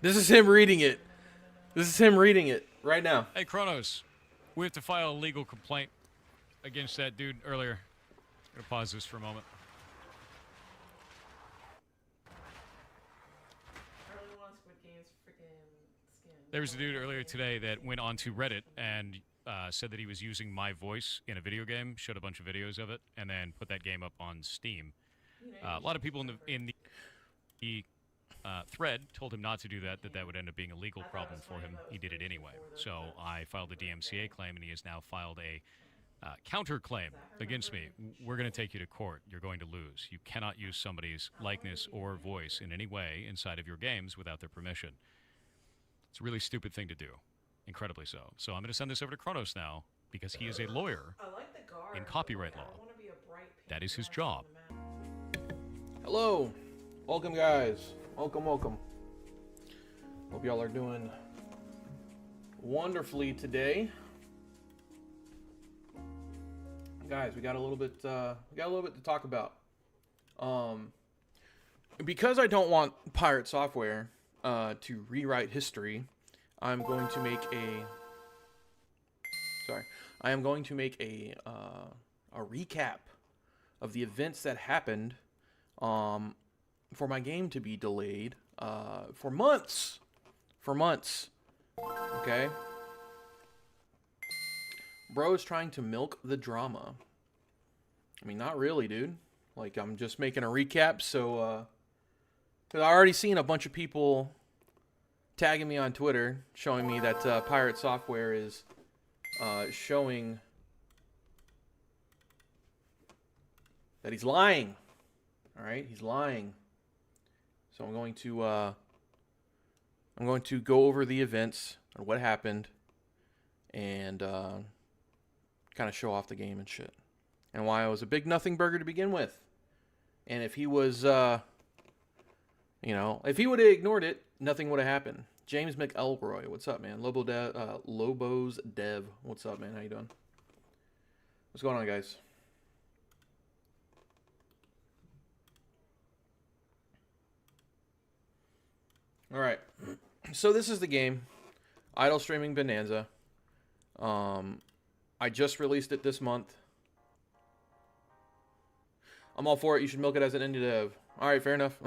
This is him reading it. This is him reading it right now. Hey, Kronos, we have to file a legal complaint against that dude earlier. I'm gonna pause this for a moment. There was a dude earlier today that went onto Reddit and said that he was using my voice in a video game, showed a bunch of videos of it, and then put that game up on Steam. A lot of people in the thread told him not to do that, that would end up being a legal problem for him. He did it anyway. So I filed a DMCA claim, and he has now filed a counterclaim against me. We're going to take you to court. You're going to lose. You cannot use somebody's likeness or voice in any way inside of your games without their permission. It's a really stupid thing to do. Incredibly so. So I'm going to send this over to Kronos now because he is a lawyer in copyright law. That is his job. Hello. Welcome, guys. Welcome. Hope y'all are doing wonderfully today. Guys, we got a little bit to talk about. Because I don't want Pirate Software to rewrite history, I am going to make a recap of the events that happened for my game to be delayed for months. Okay? Bro is trying to milk the drama. I mean, not really, dude. Like, I'm just making a recap, so, cause I already seen a bunch of people tagging me on Twitter, showing me that Pirate Software is showing that he's lying. All right, he's lying. So I'm going to go over the events and what happened, and kind of show off the game and shit, and why I was a big nothing burger to begin with. And if he was, if he would have ignored it, nothing would have happened. James McElroy, what's up, man? Lobos Dev, what's up, man? How you doing? What's going on, guys? All right, so this is the game, Idle Streaming Bonanza. I just released it this month. I'm all for it. You should milk it as an indie dev. All right, fair enough.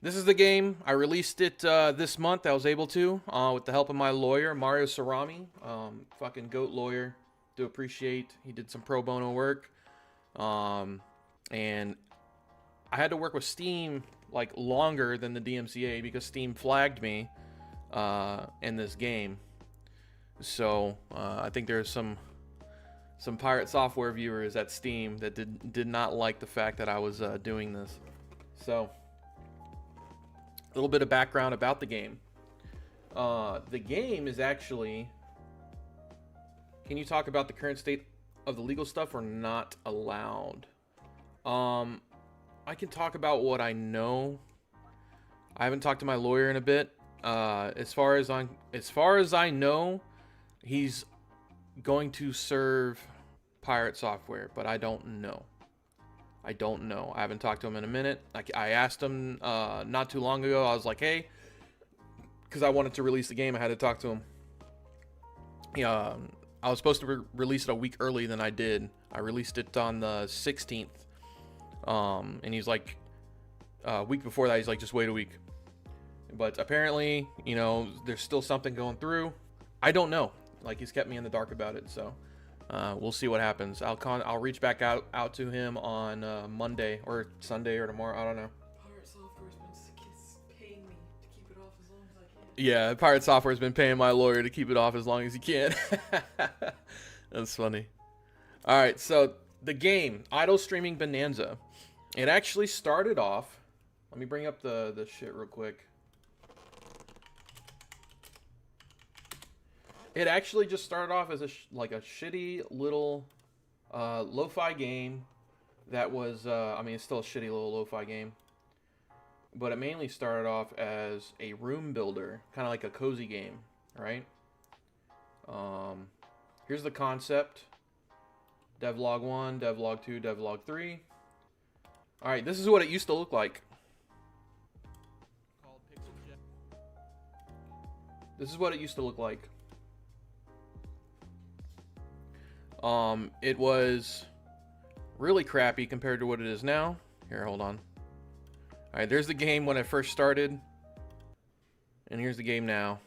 This is the game. I released it this month. I was able to with the help of my lawyer, Mario Cerami. Fucking GOAT lawyer. Do appreciate. He did some pro bono work. And I had to work with Steam like longer than the DMCA because Steam flagged me in this game. So I think there's some Pirate Software viewers at Steam that did not like the fact that I was doing this. So a little bit of background about the game. The game is actually... Can you talk about the current state of the legal stuff or not allowed? I can talk about what I know. I haven't talked to my lawyer in a bit. As far as I know, he's going to serve Pirate Software, but I don't know. I haven't talked to him in a minute. I asked him not too long ago. I was like, hey, because I wanted to release the game, I had to talk to him. Yeah, I was supposed to release it a week early than I did. I released it on the 16th. And he's like, a week before that, he's like, just wait a week. But apparently, there's still something going through. I don't know. Like, he's kept me in the dark about it, so we'll see what happens. I'll reach back out to him on Monday or Sunday or tomorrow. I don't know. Pirate Software's been paying me to keep it off as long as I can. Yeah, Pirate Software's been paying my lawyer to keep it off as long as he can. That's funny. All right, so the game, Idle Streaming Bonanza. It actually started off... Let me bring up the shit real quick. It actually just started off as a shitty little lo-fi game that was... it's still a shitty little lo-fi game. But it mainly started off as a room builder, kind of like a cozy game, right? Here's the concept. Devlog 1, Devlog 2, Devlog 3. Alright, this is what it used to look like. This is what it used to look like. It was really crappy compared to what it is now. Here, hold on. Alright, there's the game when I first started. And here's the game now.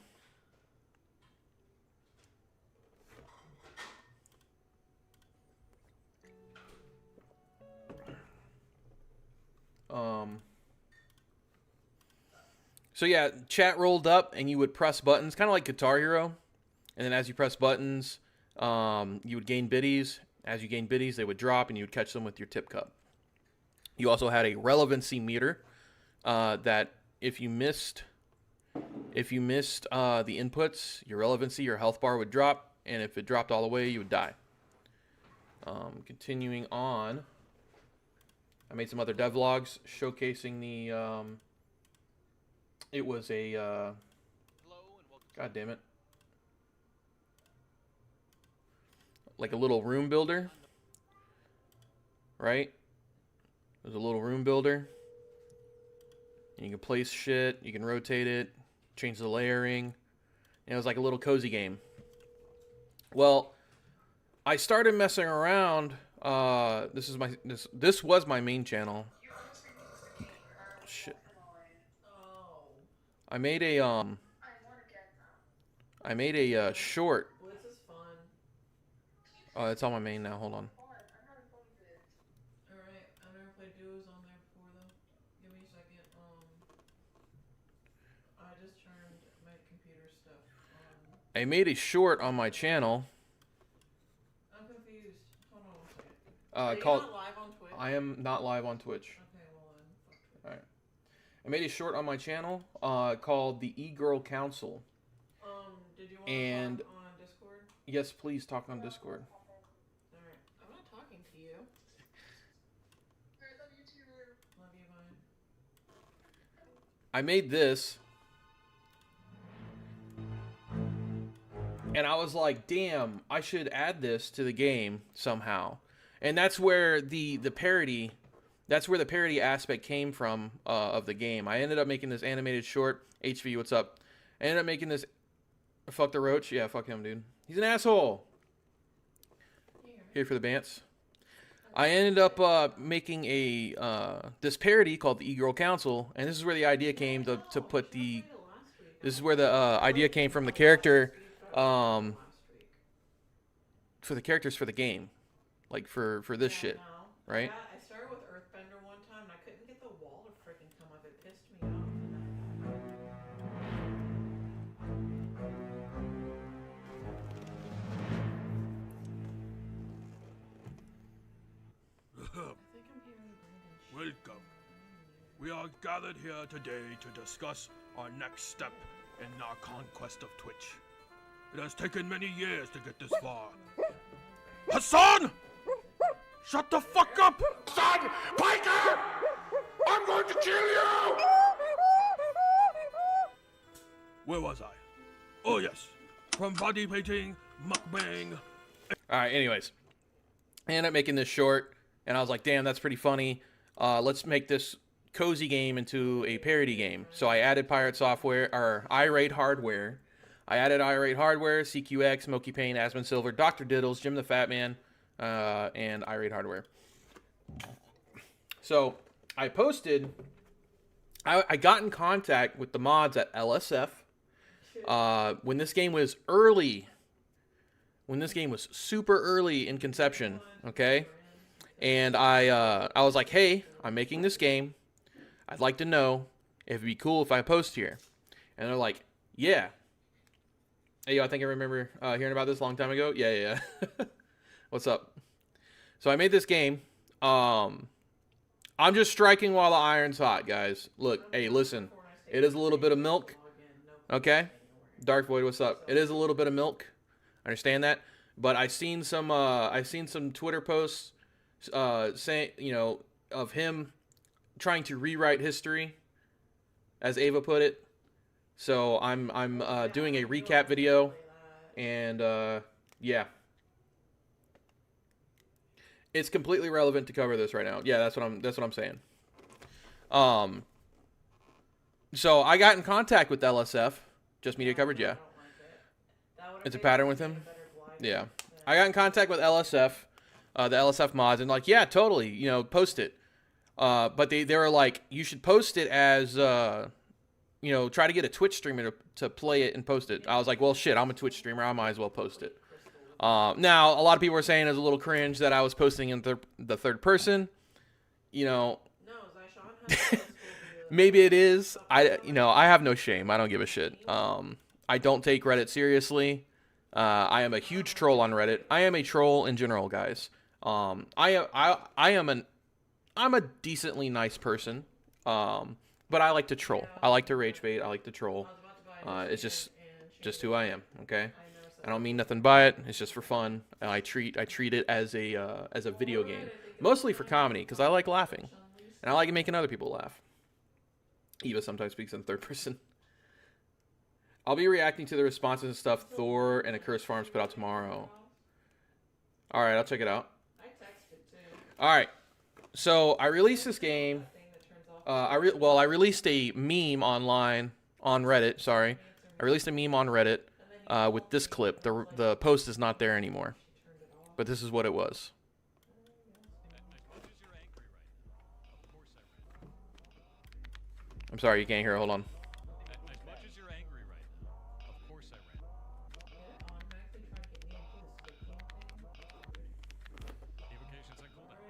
So yeah, chat rolled up and you would press buttons, kind of like Guitar Hero. And then as you press buttons, you would gain biddies. As you gain biddies, they would drop and you would catch them with your tip cup. You also had a relevancy meter that if you missed the inputs, your relevancy, your health bar would drop. And if it dropped all the way, you would die. Continuing on, I made some other devlogs showcasing the... it was a... God damn it. Like a little room builder. Right? There's a little room builder. And you can place shit. You can rotate it. Change the layering. And it was like a little cozy game. Well, I started messing around. This was my main channel. Shit. I made a short. Blitz is fun. Oh, it's on my main now. Hold on. Alright, I've never played duos on there before though. Give me a second. I just turned my computer stuff on. I made a short on my channel. I'm confused. Hold on a second. Are you Called. not live on Twitch? I am not live on Twitch. Okay, well then, fuck Twitch. All right. I made a short on my channel called the E-Girl Council. Did you want And to talk on Discord? yes, please talk on Discord. Alright, I'm not talking to you. Love you too. Love you, bye. I made this. And I was like, damn, I should add this to the game somehow. And that's where the parody, that's where the parody aspect came from of the game. I ended up making this animated short. HV, what's up? I ended up making this. Fuck the roach? Yeah, fuck him, dude. He's an asshole. Here for the bants. I ended up making a this parody called the E-Girl Council, and this is where the idea came to put the. This is where the idea came from the character, for the characters for the game, like for this shit, right? Yeah, I started with Earthbender one time and I couldn't get the wall to freaking come up. It pissed me off. Welcome. We are gathered here today to discuss our next step in our conquest of Twitch. It has taken many years to get this far. Hassan! Shut the fuck up! Son! Piker! I'm going to kill you! Where was I? Oh yes. From body painting, mukbang. Alright, anyways. I ended up making this short, and I was like, damn, that's pretty funny. Let's make this cozy game into a parody game. So I added Pirate Software, or Irate Hardware. I added Irate Hardware, CQX, Smokey Payne, Aspen Silver, Dr. Diddles, Jim the Fat Man, and Irate Hardware. So I posted, I got in contact with the mods at LSF when this game was early, when this game was super early in conception, okay? And I was like, hey, I'm making this game. I'd like to know if it'd be cool if I post here. And they're like, yeah. Hey, yo, I think I remember hearing about this a long time ago. Yeah. What's up? So I made this game. I'm just striking while the iron's hot, guys. Look, hey, listen. It is a little bit of milk. Okay? Dark Void, what's up? It is a little bit of milk. I understand that. But I've seen some Twitter posts saying, of him trying to rewrite history, as Ava put it. So I'm doing a recap video, and yeah, it's completely relevant to cover this right now. Yeah, that's what I'm saying. So I got in contact with LSF, Just media coverage, yeah. I don't like it. That would've It's a made pattern it with a him? better glide Yeah. than- I got in contact with LSF, the LSF mods, and like, yeah, totally, you know, post it. But they were like, you should post it as, you know, try to get a Twitch streamer to play it and post it. I was like, well, shit, I'm a Twitch streamer. I might as well post it. Now, a lot of people were saying it was a little cringe that I was posting in the third person. You know, No, Zyshawn has a maybe it is. I have no shame. I don't give a shit. I don't take Reddit seriously. I am a huge troll on Reddit. I am a troll in general, guys. I'm a decently nice person. But I like to troll. I like to rage bait. I like to troll. It's just who I am. Okay. I don't mean nothing by it. It's just for fun. And I treat it as a video game, mostly for comedy, because I like laughing, and I like making other people laugh. Eva sometimes speaks in third person. I'll be reacting to the responses and stuff Thor and A Curse Farms put out tomorrow. All right, I'll check it out. I texted too. All right, so I released this game. I released a meme online on Reddit. Sorry, I released a meme on Reddit with this clip. The post is not there anymore, but this is what it was. I'm sorry, you can't hear it. Hold on. As much as you're angry right now, of course I ran. Automatically trying to get me into this cooking thing. Evocations on cooldown.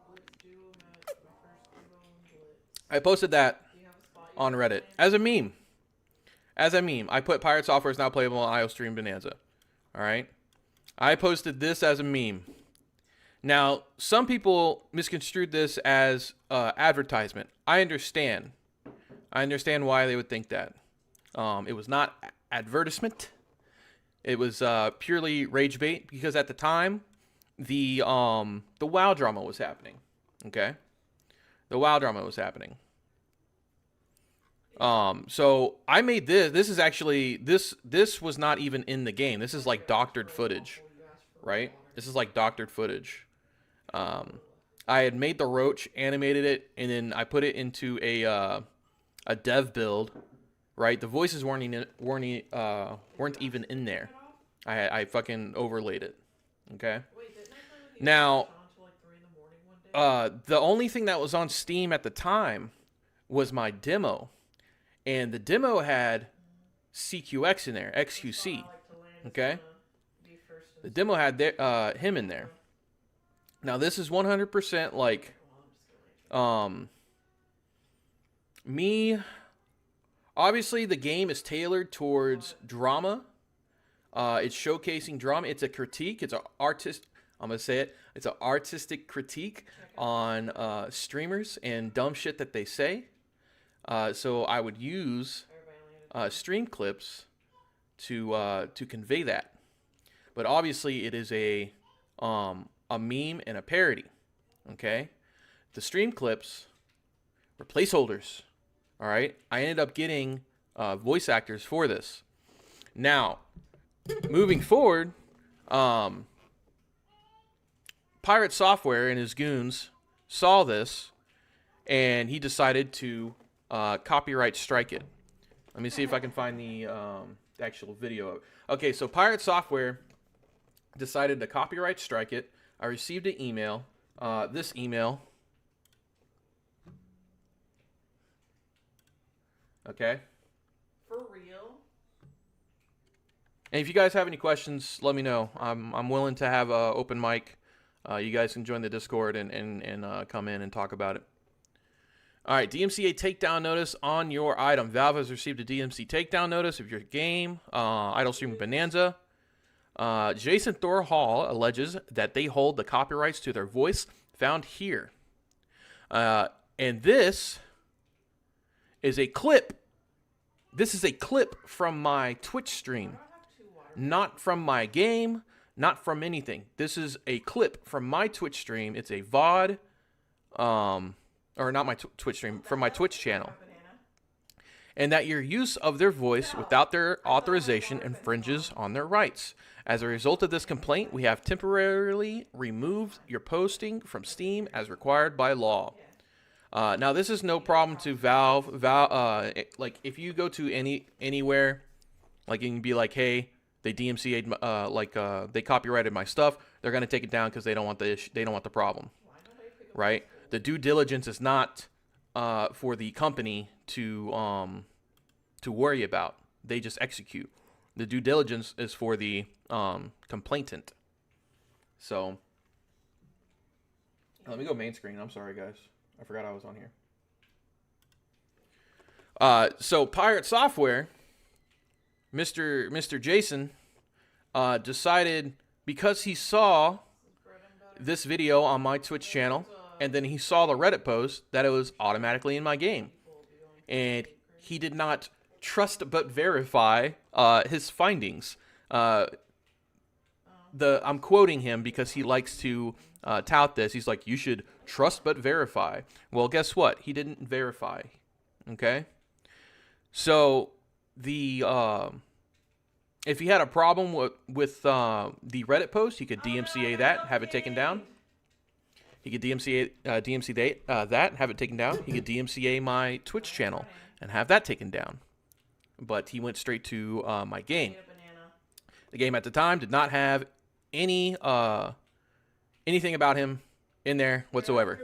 Let's do them at my first duo and blitz. I posted that Do you have a spot on Reddit as a meme. As a meme, I put Pirate Software is now playable on iOS Stream Bonanza. All right, I posted this as a meme. Now, some people misconstrued this as advertisement. I understand why they would think that. It was not advertisement. It was purely rage bait because at the time, the WoW drama was happening. Okay, the WoW drama was happening. So I made this. This is actually this was not even in the game. This is like doctored footage, right? This is like doctored footage. I had made the roach, animated it, and then I put it into a dev build, right? The voices weren't even in there. I fucking overlaid it. Okay. Now, the only thing that was on Steam at the time was my demo, and the demo had CQX in there, XQC. Okay. The demo had him in there. Now this is 100% like me. Obviously, the game is tailored towards drama. It's showcasing drama. It's a critique. It's an artist. I'm gonna say it. It's an artistic critique on streamers and dumb shit that they say. So I would use stream clips to convey that. But obviously, it is a meme and a parody. Okay, the stream clips were placeholders. All right, I ended up getting voice actors for this. Now, moving forward, Pirate Software and his goons saw this, and he decided to copyright strike it. Let me see if I can find the actual video. Okay, so Pirate Software decided to copyright strike it. I received an email. This email. Okay. For real? And if you guys have any questions, let me know. I'm willing to have an open mic. You guys can join the Discord and come in and talk about it. All right, DMCA takedown notice on your item. Valve has received a DMC takedown notice of your game, Idle Stream Bonanza. Jason Thor Hall alleges that they hold the copyrights to their voice found here. And this is a clip. This is a clip from my Twitch stream. Not from my game, not from anything. This is a clip from my Twitch stream. It's a VOD, or not my Twitch stream, from my Twitch channel. And that your use of their voice without their authorization infringes on their rights. As a result of this complaint, we have temporarily removed your posting from Steam as required by law. Now, this is no problem to Valve. Like, if you go to anywhere Like you can be like, hey, they DMCA'd, they copyrighted my stuff. They're gonna take it down because they don't want the issue, they don't want the problem, right? The due diligence is not for the company to worry about. They just execute. The due diligence is for the complainant. So let me go main screen. I'm sorry, guys. I forgot I was on here. So Pirate Software, Mr. Jason, decided because he saw this video on my Twitch channel and then he saw the Reddit post that it was automatically in my game. And he did not trust but verify his findings. I'm quoting him because he likes to tout this. He's like, you should trust but verify. Well, guess what? He didn't verify. Okay? So the if he had a problem with the Reddit post, he could DMCA that, have it taken down. He could DMCA that, have it taken down. He could DMCA my Twitch channel and have that taken down. But he went straight to my game. The game at the time did not have any anything about him in there whatsoever.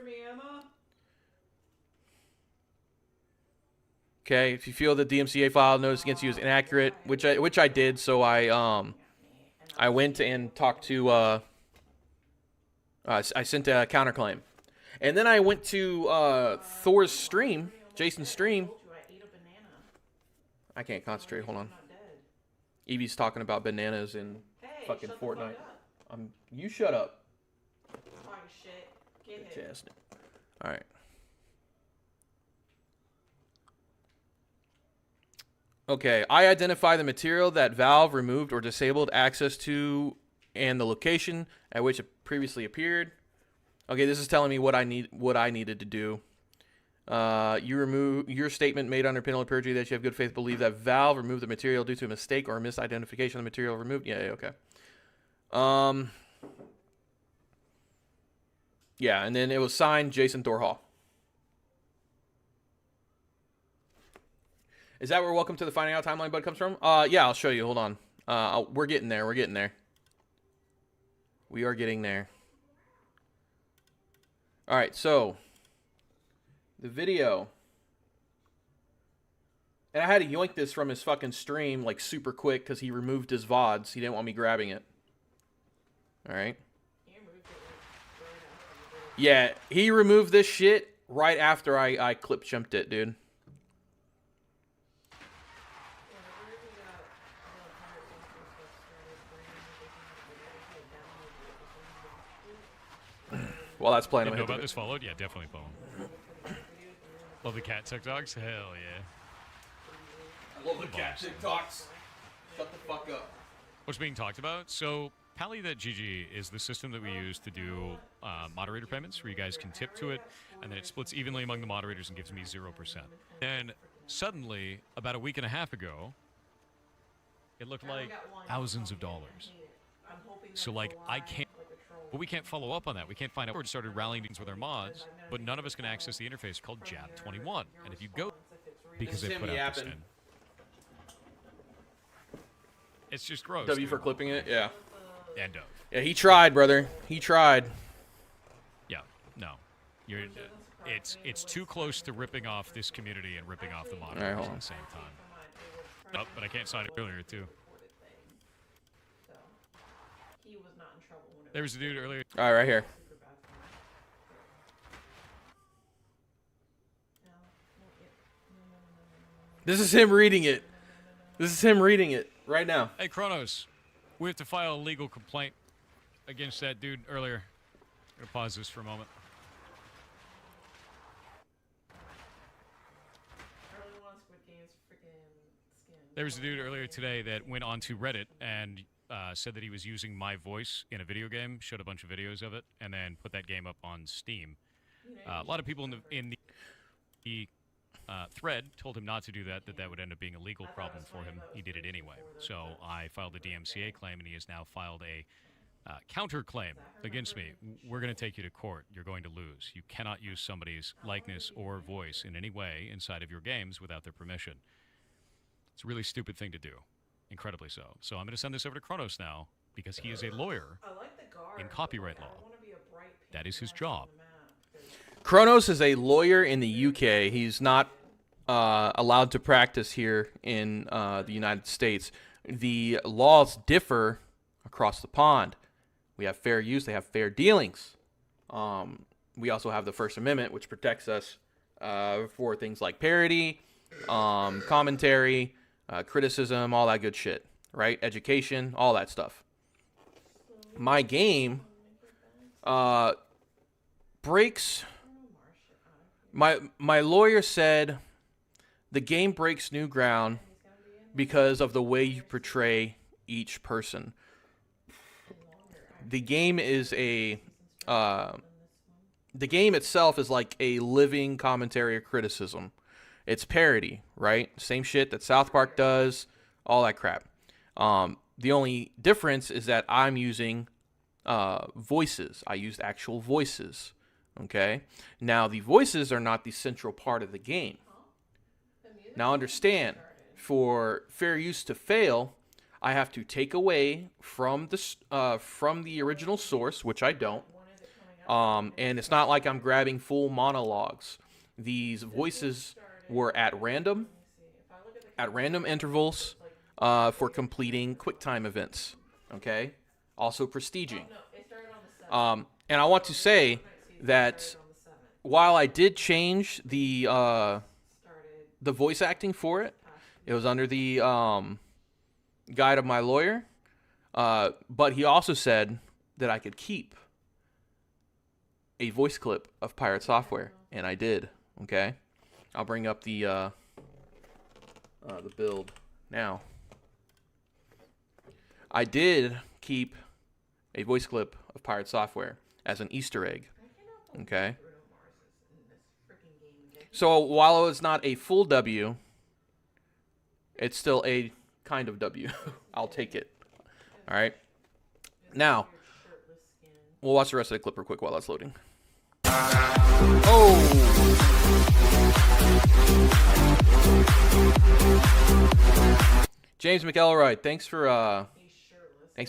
Okay, if you feel the DMCA file notice against you is inaccurate, which I did, so I went and talked to I sent a counterclaim, and then I went to Thor's stream, Jason's stream. I can't concentrate. Hold on. Evie's talking about bananas in fucking Fortnite. You shut up. All right. Okay, I identify the material that Valve removed or disabled access to and the location at which it previously appeared. Okay, this is telling me what I needed to do. You remove your statement made under penalty of perjury that you have good faith believe that Valve removed the material due to a mistake or a misidentification of the material removed. Yeah, okay. Yeah, and then it was signed Jason Thorhall. Is that where Welcome to the Finding Out Timeline bud comes from? Yeah, I'll show you. Hold on. We're getting there. We're getting there. We are getting there. All right, so the video. And I had to yoink this from his fucking stream like super quick because he removed his VODs. He didn't want me grabbing it. All right. Yeah, he removed this shit right after I clip jumped it, dude. Well, that's playing. Didn't know about this followed? Yeah, definitely follow. Love the cat TikToks? Hell yeah. I love the cat TikToks. Shut the fuck up. What's being talked about? So, Pally.gg is the system that we use to do moderator payments, where you guys can tip to it, and then it splits evenly among the moderators and gives me 0%. And suddenly, about a week and a half ago, it looked like thousands of dollars. So, like, but we can't follow up on that. We can't find out where it started rallying with our mods, but none of us can access the interface called Jab21. And if you go, because they put out this in, it's just gross. W for clipping it, yeah. And yeah, he tried, brother. He tried. Yeah, no, it's too close to ripping off this community and ripping off the moderators at the same time. Oh, but I can't sign it earlier too. There was a dude earlier. All right, right here. This is him reading it. This is him reading it right now. Hey, Kronos, we have to file a legal complaint against that dude earlier. I'm gonna pause this for a moment. There was a dude earlier today that went onto Reddit and said that he was using my voice in a video game, showed a bunch of videos of it, and then put that game up on Steam. A lot of people in the thread told him not to do that, that would end up being a legal problem for him. He did it anyway. So I filed a DMCA claim, and he has now filed a counterclaim against me. We're going to take you to court. You're going to lose. You cannot use somebody's likeness or voice in any way inside of your games without their permission. It's a really stupid thing to do. incredibly so. So I'm going to send this over to Kronos now because he is a lawyer I like the guard, in but, copyright like, law. I wanna be a bright pink That is his mess job. on the map, 'cause Kronos is a lawyer in the UK. He's not allowed to practice here in the United States. The laws differ across the pond. We have fair use. They have fair dealings. We also have the First Amendment, which protects us for things like parody, commentary, criticism, all that good shit, right? Education, all that stuff. My game breaks. My lawyer said the game breaks new ground because of the way you portray each person. The game is the game itself is like a living commentary or criticism. It's parody, right? Same shit that South Park does, all that crap. The only difference is that I'm using voices. I used actual voices. Okay? Now, the voices are not the central part of the game. Now, understand, for fair use to fail, I have to take away from the original source, which I don't. And it's not like I'm grabbing full monologues. These voices were at random intervals for completing QuickTime events. Okay? Also prestiging. And I want to say that while I did change the voice acting for it, it was under the guide of my lawyer. But he also said that I could keep a voice clip of Pirate Software, and I did. Okay, I'll bring up the build now. I did keep a voice clip of Pirate Software as an Easter egg. Okay. So while it's not a full W, it's still a kind of W. I'll take it. All right. Now, we'll watch the rest of the clip real quick while that's loading. Oh! James McElroy, thanks for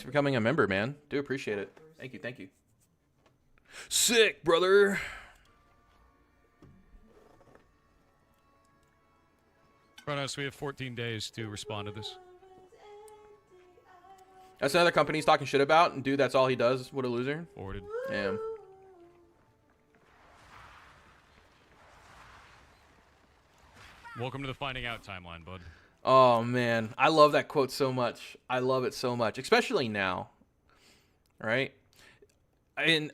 becoming a member, man. Do appreciate it. Thank you. Sick, brother. Kronos, we have 14 days to respond to this. That's another company he's talking shit about, and dude, that's all he does. What a loser. Forwarded. Yeah. Welcome to the finding out timeline, bud. Oh man, I love that quote so much. I love it so much, especially now. Right? And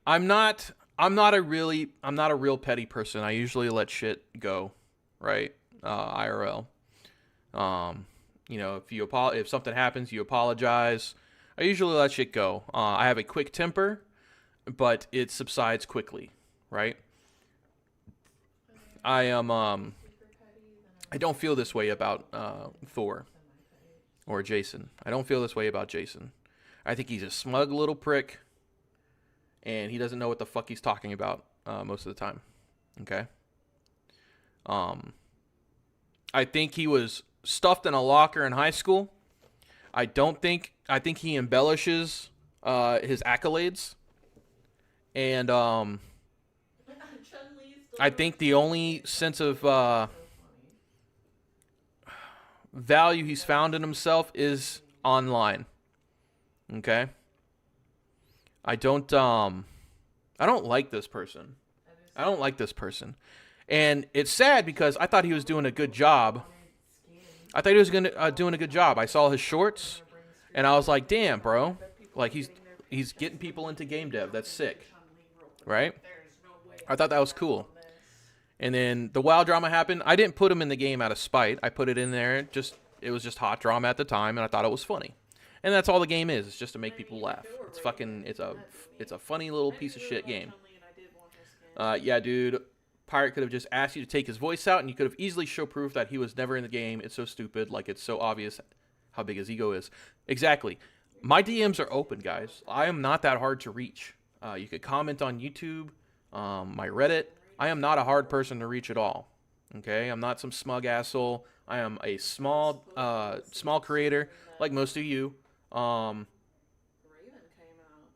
I'm not a real petty person. I usually let shit go, right? IRL. You know, if something happens, you apologize. I usually let shit go. I have a quick temper, but it subsides quickly, right? I don't feel this way about Thor or Jason. I don't feel this way about Jason. I think he's a smug little prick, and he doesn't know what the fuck he's talking about most of the time. Okay? I think he was stuffed in a locker in high school. I think he embellishes his accolades. And I think the only sense of value he's found in himself is online. Okay? I don't like this person. I don't like this person. And it's sad because I thought he was doing a good job. I thought he was doing a good job. I saw his shorts, and I was like, damn, bro. Like, he's getting people into game dev. That's sick. Right? I thought that was cool. And then the WoW drama happened. I didn't put him in the game out of spite. I put it in there. It was just hot drama at the time, and I thought it was funny. And that's all the game is. It's just to make people laugh. It's a funny little piece of shit game. Yeah, dude. Pirate could have just asked you to take his voice out, and you could have easily show proof that he was never in the game. It's so stupid. Like, it's so obvious how big his ego is. Exactly. My DMs are open, guys. I am not that hard to reach. You could comment on YouTube, my Reddit. I am not a hard person to reach at all. Okay? I'm not some smug asshole. I am a small creator, like most of you. Raven came out.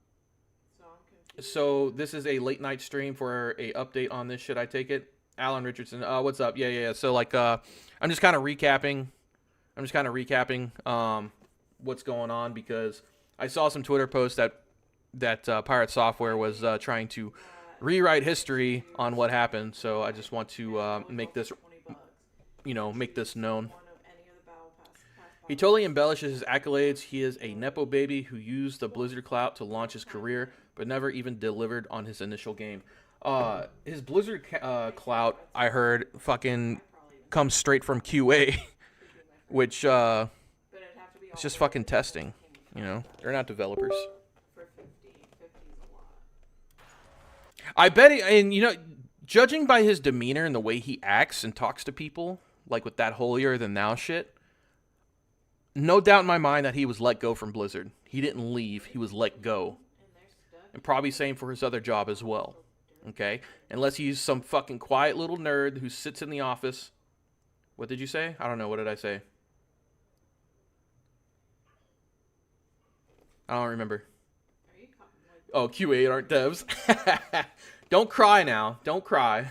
So I'm confused. So this is a late night stream for a update on this shit. I take it. Alan Richardson, what's up? Yeah. So like, I'm just kind of recapping. What's going on, because I saw some Twitter posts that Pirate Software was trying to rewrite history on what happened. So I just want to make this, make this known. He totally embellishes his accolades. He is a nepo baby who used the Blizzard clout to launch his career, but never even delivered on his initial game. His Blizzard clout, I heard, fucking comes straight from QA, which it's just fucking testing. They're not developers. I bet, and judging by his demeanor and the way he acts and talks to people, like with that holier than thou shit, no doubt in my mind that he was let go from Blizzard. He didn't leave, he was let go. And probably same for his other job as well. Okay? Unless he's some fucking quiet little nerd who sits in the office. What did you say? I don't know. What did I say? I don't remember. Oh, QA aren't devs. Don't cry now. Don't cry.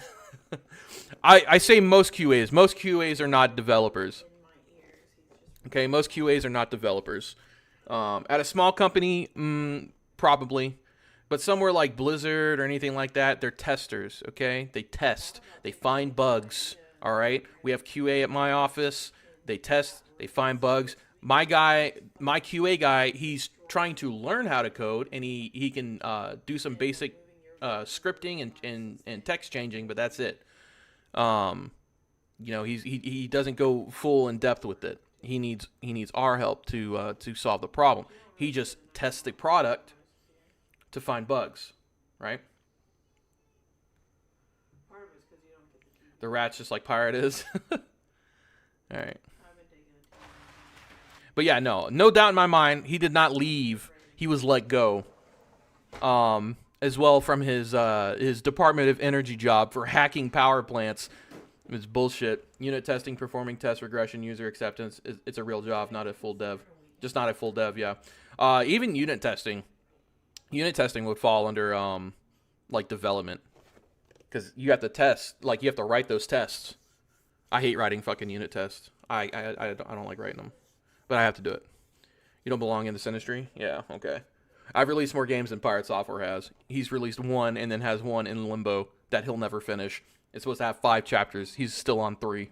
I say most QAs. Most QAs are not developers. Okay, most QAs are not developers. At a small company, probably. But somewhere like Blizzard or anything like that, they're testers, okay? They test. They find bugs, all right? We have QA at my office. They test. They find bugs. My QA guy, he's trying to learn how to code, and he can do some basic scripting and text changing, but that's it. He doesn't go full in depth with it. He needs our help to solve the problem. He just tests the product to find bugs, right? The rat's just like Pirate is. All right. But yeah, no doubt in my mind, he did not leave. He was let go. As well from his Department of Energy job for hacking power plants. It's bullshit. Unit testing, performing tests, regression, user acceptance. It's a real job, not a full dev. Just not a full dev, yeah. Even unit testing. Unit testing would fall under like development, because you have to test. Like, you have to write those tests. I hate writing fucking unit tests. I don't like writing them, but I have to do it. You don't belong in this industry? Yeah, okay. I've released more games than Pirate Software has. He's released one and then has one in limbo that he'll never finish. It's supposed to have 5 chapters. He's still on 3.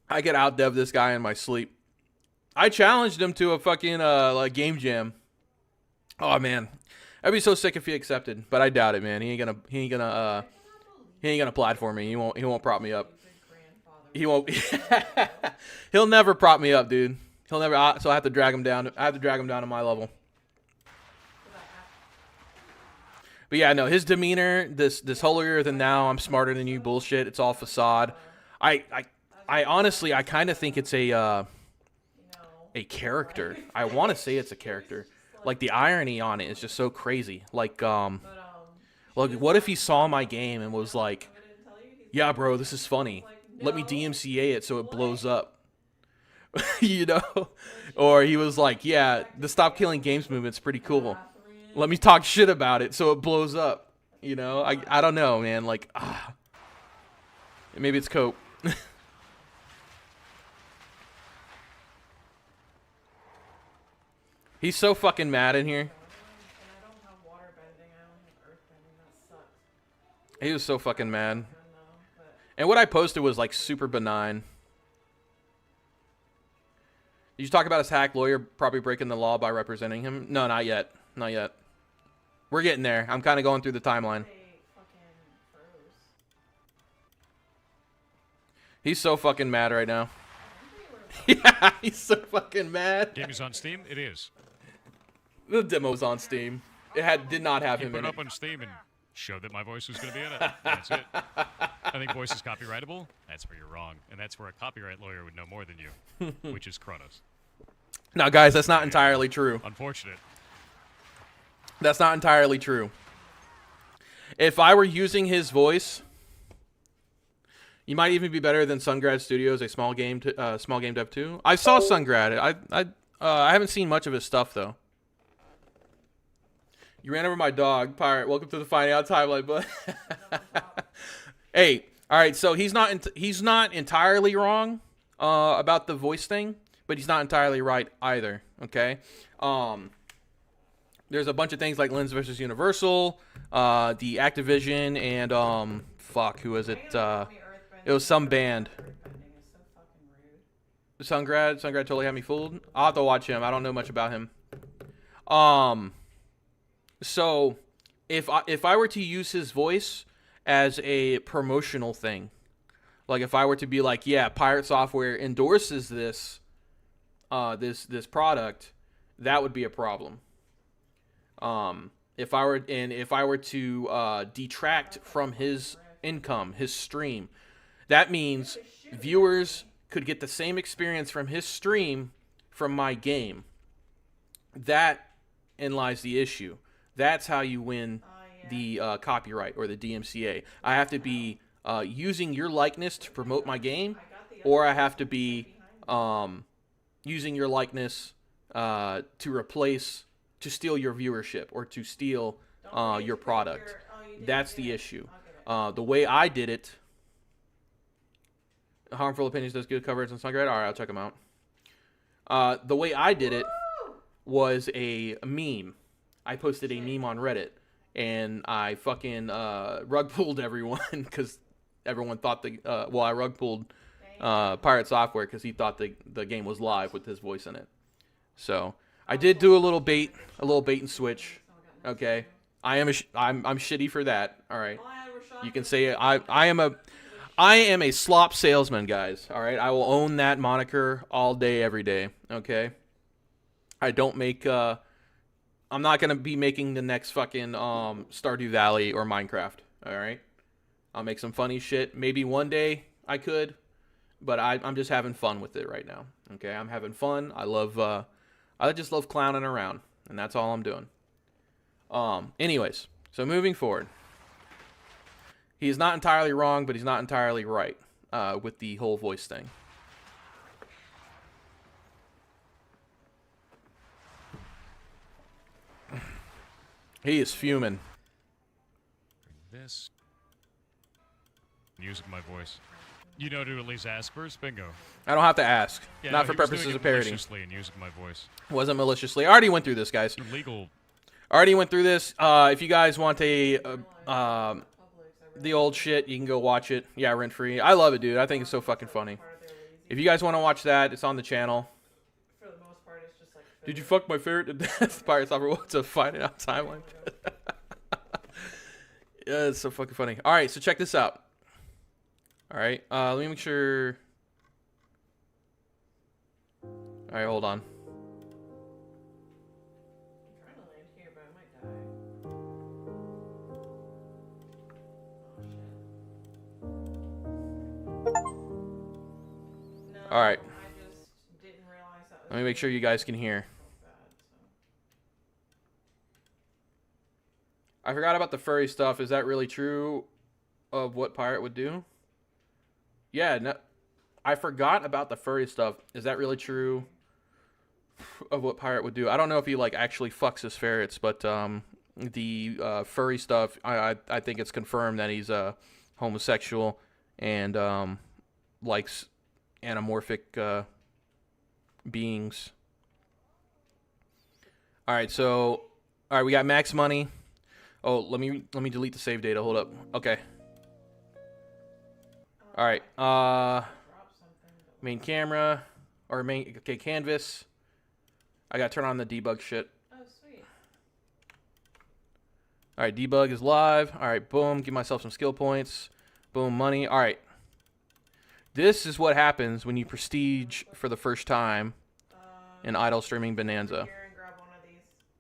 I could out-dev this guy in my sleep. I challenged him to a fucking like game jam. Oh man, I'd be so sick if he accepted, but I doubt it, man. He ain't gonna platform me. He won't prop me up. He won't. He'll never prop me up, dude. He'll never. So I have to drag him down. I have to drag him down to my level. But yeah, no, his demeanor, this holier than thou, I'm smarter than you bullshit. It's all facade. I honestly, I kind of think it's a character. I want to say it's a character. Like, the irony on it is just so crazy. Like, what if he saw my game and was like, yeah, bro, this is funny. Let me DMCA it so it blows up. Or he was like, yeah, the Stop Killing Games movement's pretty cool. Let me talk shit about it so it blows up. I don't know, man. Like, maybe it's cope. He's so fucking mad in here. He was so fucking mad. And what I posted was like super benign. Did you talk about his hack lawyer probably breaking the law by representing him? No, not yet. Not yet. We're getting there. I'm kind of going through the timeline. He's so fucking mad right now. Yeah, he's so fucking mad. Game is on Steam? It is. The demo's on Steam. It did not have him put in it up it. on Steam and showed that my voice was going to be in it. That's it. I think voice is copyrightable. That's where you're wrong. And that's where a copyright lawyer would know more than you, which is Kronos. Now, guys, that's not entirely true. Unfortunate. That's not entirely true. If I were using his voice, You might even be better than Sungrad Studios, a small game dev too. I saw Sungrad. I haven't seen much of his stuff though. You ran over my dog, Pirate. Welcome to the Finding Out timeline, bud. Hey, all right. So he's not entirely wrong about the voice thing, but he's not entirely right either. Okay. There's a bunch of things like Lens versus Universal, the Activision, and fuck, who was it? It was some band. Sungrad totally had me fooled. I'll have to watch him. I don't know much about him. So if I were to use his voice as a promotional thing, like if I were to be like, yeah, Pirate Software endorses this this product, that would be a problem. If I were to detract from his income, his stream, that means viewers could get the same experience from his stream from my game. That lies the issue. That's how you win the copyright or the DMCA. I have to be using your likeness to promote my game, or I have to be using your likeness to steal your viewership or to steal your product. That's the issue. The way I did it, Harmful Opinions does good coverage on Sungrad. All right, I'll check them out. The way I did it was a meme. I posted a meme on Reddit, and I fucking rug pulled everyone because everyone thought I rug pulled Pirate Software because he thought the game was live with his voice in it. So I did do a little bait and switch. Okay, I'm shitty for that. All right, you can say I am a slop salesman, guys. All right, I will own that moniker all day, every day. Okay, I don't make. I'm not gonna be making the next fucking Stardew Valley or Minecraft. All right, I'll make some funny shit. Maybe one day I could, but I'm just having fun with it right now. Okay, I'm having fun. I just love clowning around, and that's all I'm doing. Anyways, so moving forward, he's not entirely wrong, but he's not entirely right with the whole voice thing. He is fuming. This. Using my voice. You know to at least ask first, bingo. I don't have to ask. Yeah, Not no, for he was purposes doing of it parody. maliciously and using my voice. Wasn't maliciously. I already went through this, guys. Illegal. Already went through this. If you guys want the old shit, you can go watch it. Yeah, rent free. I love it, dude. I think it's so fucking funny. If you guys want to watch that, it's on the channel. For the most part, it's just like. Did you fuck my favorite to death? Pirate Software wants to find it out timeline. Yeah, it's so fucking funny. All right, so check this out. All right, let me make sure. All right, hold on. I'm trying to land here, but I might die. Oh, shit. No, All right. I just didn't realize that was. Let me make sure you guys can hear. bad, so. I forgot about the furry stuff. Is that really true of what Pirate would do? Yeah, no, I forgot about the furry stuff. Is that really true of what Pirate would do? I don't know if he like actually fucks his ferrets, but the furry stuff, I think it's confirmed that he's homosexual and likes anamorphic beings. All right, so we got max money. Oh, let me delete the save data. Hold up. Okay. All right. Main camera or okay, canvas. I got to turn on the debug shit. Oh, sweet. All right, debug is live. All right, boom. Give myself some skill points. Boom, money. All right. This is what happens when you prestige for the first time in idle streaming Bonanza. Here and grab one of these.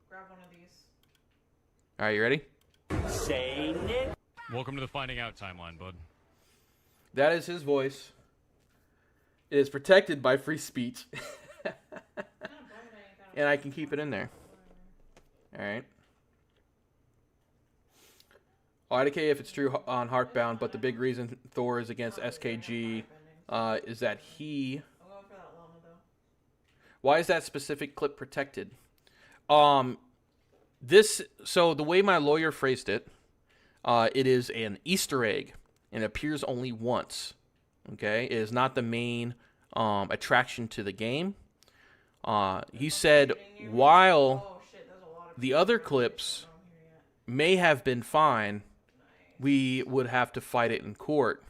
Grab one of these. All right, you ready? Welcome to the Finding Out timeline, bud. That is his voice. It is protected by free speech. And I can keep it in there. All right. IDK if it's true on Heartbound, but the big reason Thor is against SKG is that he... I'm going for that llama, though. Why is that specific clip protected? So the way my lawyer phrased it, it is an Easter egg, and it appears only once. Okay? It is not the main attraction to the game. He said while the other clips may have been fine, we would have to fight it in court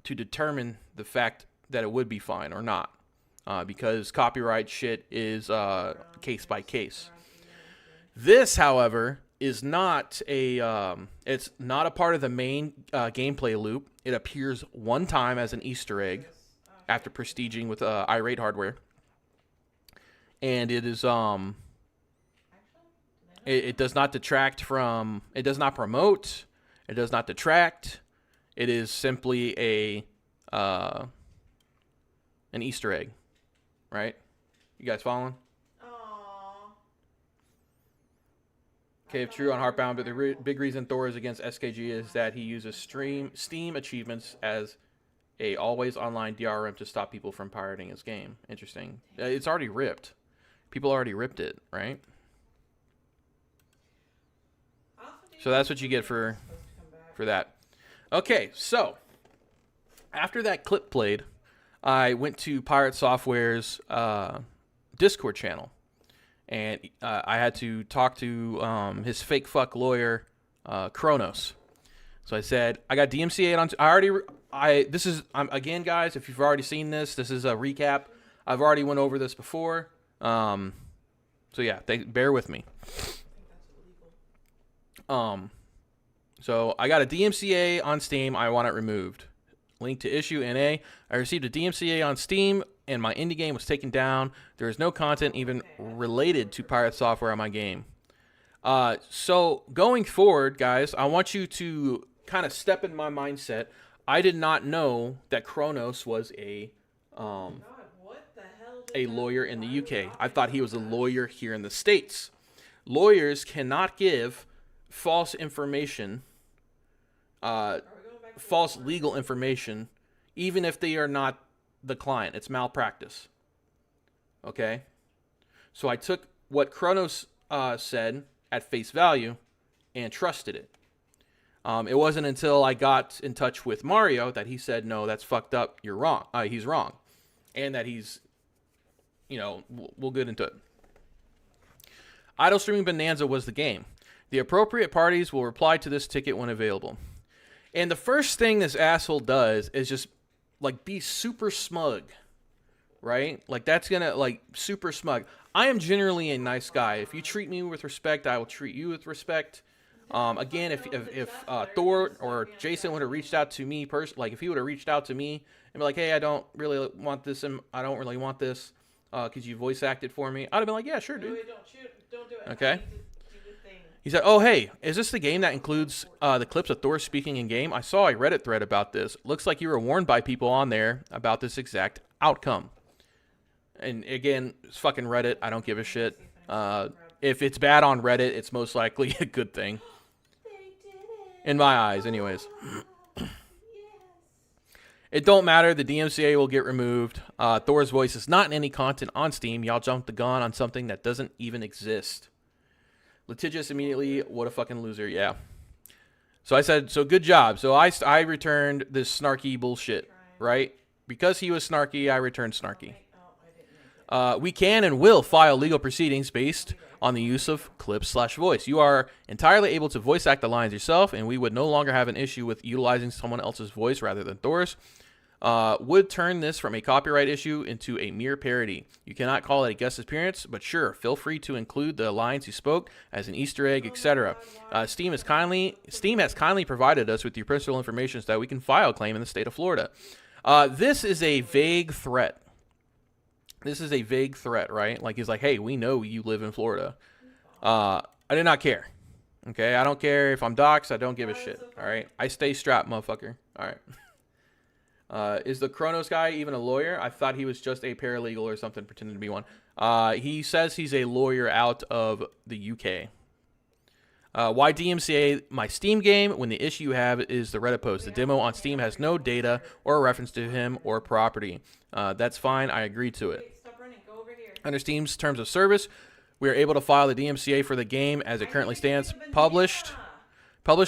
to determine the fact that it would be fine or not, because copyright shit is case by case. This, however, is not it's not a part of the main gameplay loop. It appears one time as an Easter egg after prestiging with Irate hardware, and it is it does not detract from. It does not promote. It does not detract. It is simply an Easter egg, right? You guys following? Okay, if true on Heartbound, but the big reason Thor is against SKG is that he uses Steam achievements as a always online DRM to stop people from pirating his game. Interesting. It's already ripped. People already ripped it, right? So that's what you get for that. Okay, so after that clip played, I went to Pirate Software's Discord channel, and I had to talk to his fake fuck lawyer, Kronos. So I said, I got DMCA on. Again, guys, if you've already seen this, this is a recap. I've already went over this before. So yeah, bear with me. So I got a DMCA on Steam. I want it removed. Link to issue NA. I received a DMCA on Steam, and my indie game was taken down. There is no content even related to Pirate Software on my game. So going forward, guys, I want you to kind of step in my mindset. I did not know that Kronos was a lawyer in the UK. I thought he was a lawyer here in the States. Lawyers cannot give false information, false legal information, even if they are not the client. It's malpractice. Okay? So I took what Kronos said at face value and trusted it. It wasn't until I got in touch with Mario that he said, no, that's fucked up. You're wrong. He's wrong. And that he's, we'll get into it. Idle Streaming Bonanza was the game. The appropriate parties will reply to this ticket when available. And the first thing this asshole does is just, be super smug. Right? That's gonna, super smug. I am generally a nice guy. If you treat me with respect, I will treat you with respect. Again, if Thor or Jason would have reached out to me if he would have reached out to me and be like, hey, I don't really want this, and I don't really want this, could you voice act it for me? I'd have been like, yeah, sure, dude. Don't do it. Okay. He said, oh, hey, is this the game that includes the clips of Thor speaking in game? I saw a Reddit thread about this. Looks like you were warned by people on there about this exact outcome. And again, it's fucking Reddit. I don't give a shit. If it's bad on Reddit, it's most likely a good thing. In my eyes, anyways. It don't matter. The DMCA will get removed. Thor's voice is not in any content on Steam. Y'all jumped the gun on something that doesn't even exist. Litigious immediately. What a fucking loser. Yeah. So I said, so good job. So I returned this snarky bullshit, right? Because he was snarky, I returned snarky. We can and will file legal proceedings based on the use of clips/voice. You are entirely able to voice act the lines yourself, and we would no longer have an issue with utilizing someone else's voice rather than Thor's. Would turn this from a copyright issue into a mere parody. You cannot call it a guest appearance, but sure, feel free to include the lines you spoke as an Easter egg, etc. Steam has kindly provided us with your personal information so that we can file a claim in the state of Florida. This is a vague threat. This is a vague threat, right? He's like, hey, we know you live in Florida. I did not care. Okay, I don't care if I'm doxxed. I don't give a shit. All right, I stay strapped, motherfucker. All right. Is the Kronos guy even a lawyer? I thought he was just a paralegal or something, pretending to be one. He says he's a lawyer out of the UK. Why DMCA my Steam game when the issue you have is the Reddit post? The demo on Steam has no data or reference to him or property. That's fine. I agree to it. Stop running. Go over here. Under Steam's terms of service, we are able to file the DMCA for the game as it currently stands. Published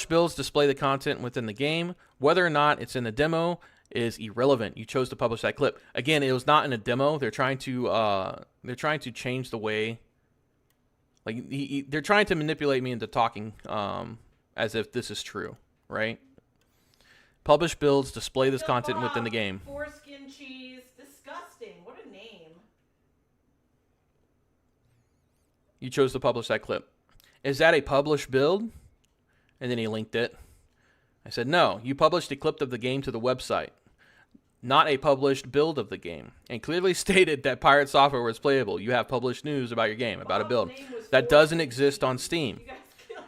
builds display the content within the game. Whether or not it's in the demo is irrelevant. You chose to publish that clip. Again, it was not in a demo. They're trying to change the way. Like they're trying to manipulate me into talking as if this is true, right? Publish builds display this content within the game. Foreskin cheese, disgusting. What a name. You chose to publish that clip. Is that a published build? And then he linked it. I said, no, you published a clip of the game to the website, not a published build of the game, and clearly stated that pirate software was playable. You have published news about your game, about a build. That doesn't exist on Steam.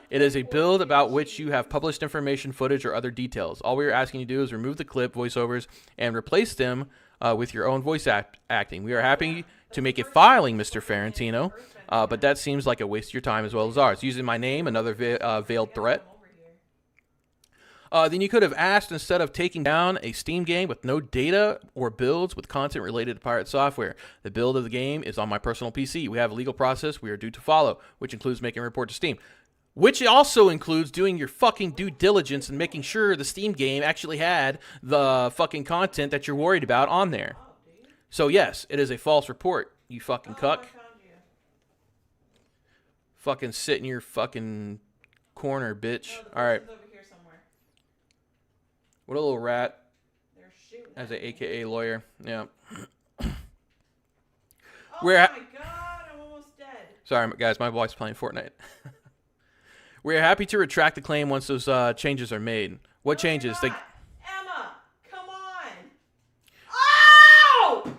It is a build about which you have published information, footage, or other details. All we are asking you to do is remove the clip, voiceovers, and replace them with your own voice acting. We are happy to make a filing, Mr. Ferrantino, but that seems like a waste of your time as well as ours. Using my name, another veiled threat. Then you could have asked, instead of taking down a Steam game with no data or builds with content related to pirate software. The build of the game is on my personal PC. We have a legal process we are due to follow, which includes making a report to Steam. Which also includes doing your fucking due diligence and making sure the Steam game actually had the fucking content that you're worried about on there. So yes, it is a false report, you fucking cuck. Fucking sit in your fucking corner, bitch. Alright. What a little rat. As a AKA lawyer. Yeah. Oh my god, I'm almost dead. Sorry, guys, my wife's playing Fortnite. We're happy to retract the claim once those changes are made. What changes? Emma, come on. Oh!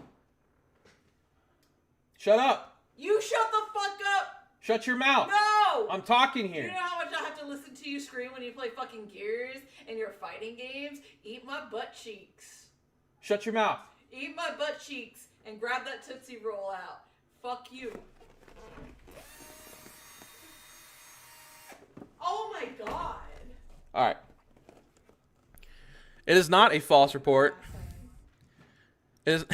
Shut up. You shut the fuck up. Shut your mouth. No. I'm talking here. You know how much I have to listen to you scream when you play fucking Gears and your fighting games? Eat my butt cheeks. Shut your mouth. Eat my butt cheeks and grab that Tootsie Roll out. Fuck you. Oh my god. Alright. It is not a false report. It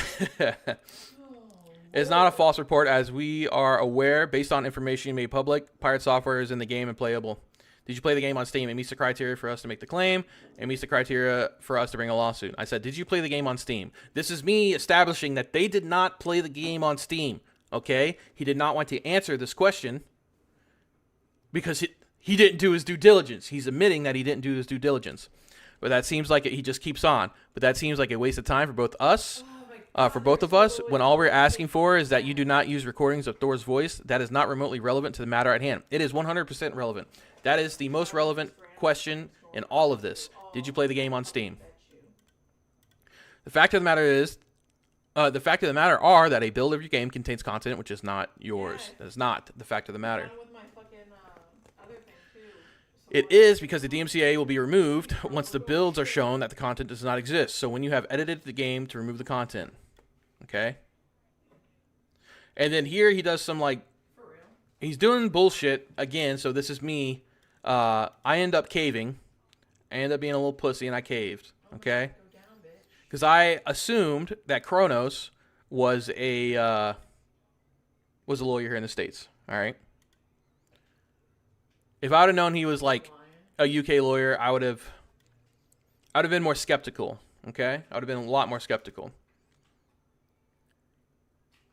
is not a false report, as we are aware, based on information made public, pirate software is in the game and playable. Did you play the game on Steam? It meets the criteria for us to make the claim. It meets the criteria for us to bring a lawsuit. I said, did you play the game on Steam? This is me establishing that they did not play the game on Steam. Okay? He did not want to answer this question because he didn't do his due diligence. He's admitting that he didn't do his due diligence. But that seems like he just keeps on. But that seems like a waste of time for both us. For both of us, when all we're asking for is that you do not use recordings of Thor's voice. That is not remotely relevant to the matter at hand. It is 100% relevant. That is the most relevant question in all of this. Did you play the game on Steam? The fact of the matter is, are that a build of your game contains content which is not yours. That is not the fact of the matter. It is because the DMCA will be removed once the builds are shown that the content does not exist. So when you have edited the game to remove the content. Okay? And then here he does some he's doing bullshit again. So this is me. I end up caving. I end up being a little pussy and I caved. Okay? Because I assumed that Kronos was a lawyer here in the States. All right? If I would have known he was like a UK lawyer, I would have been more skeptical. Okay? I would have been a lot more skeptical.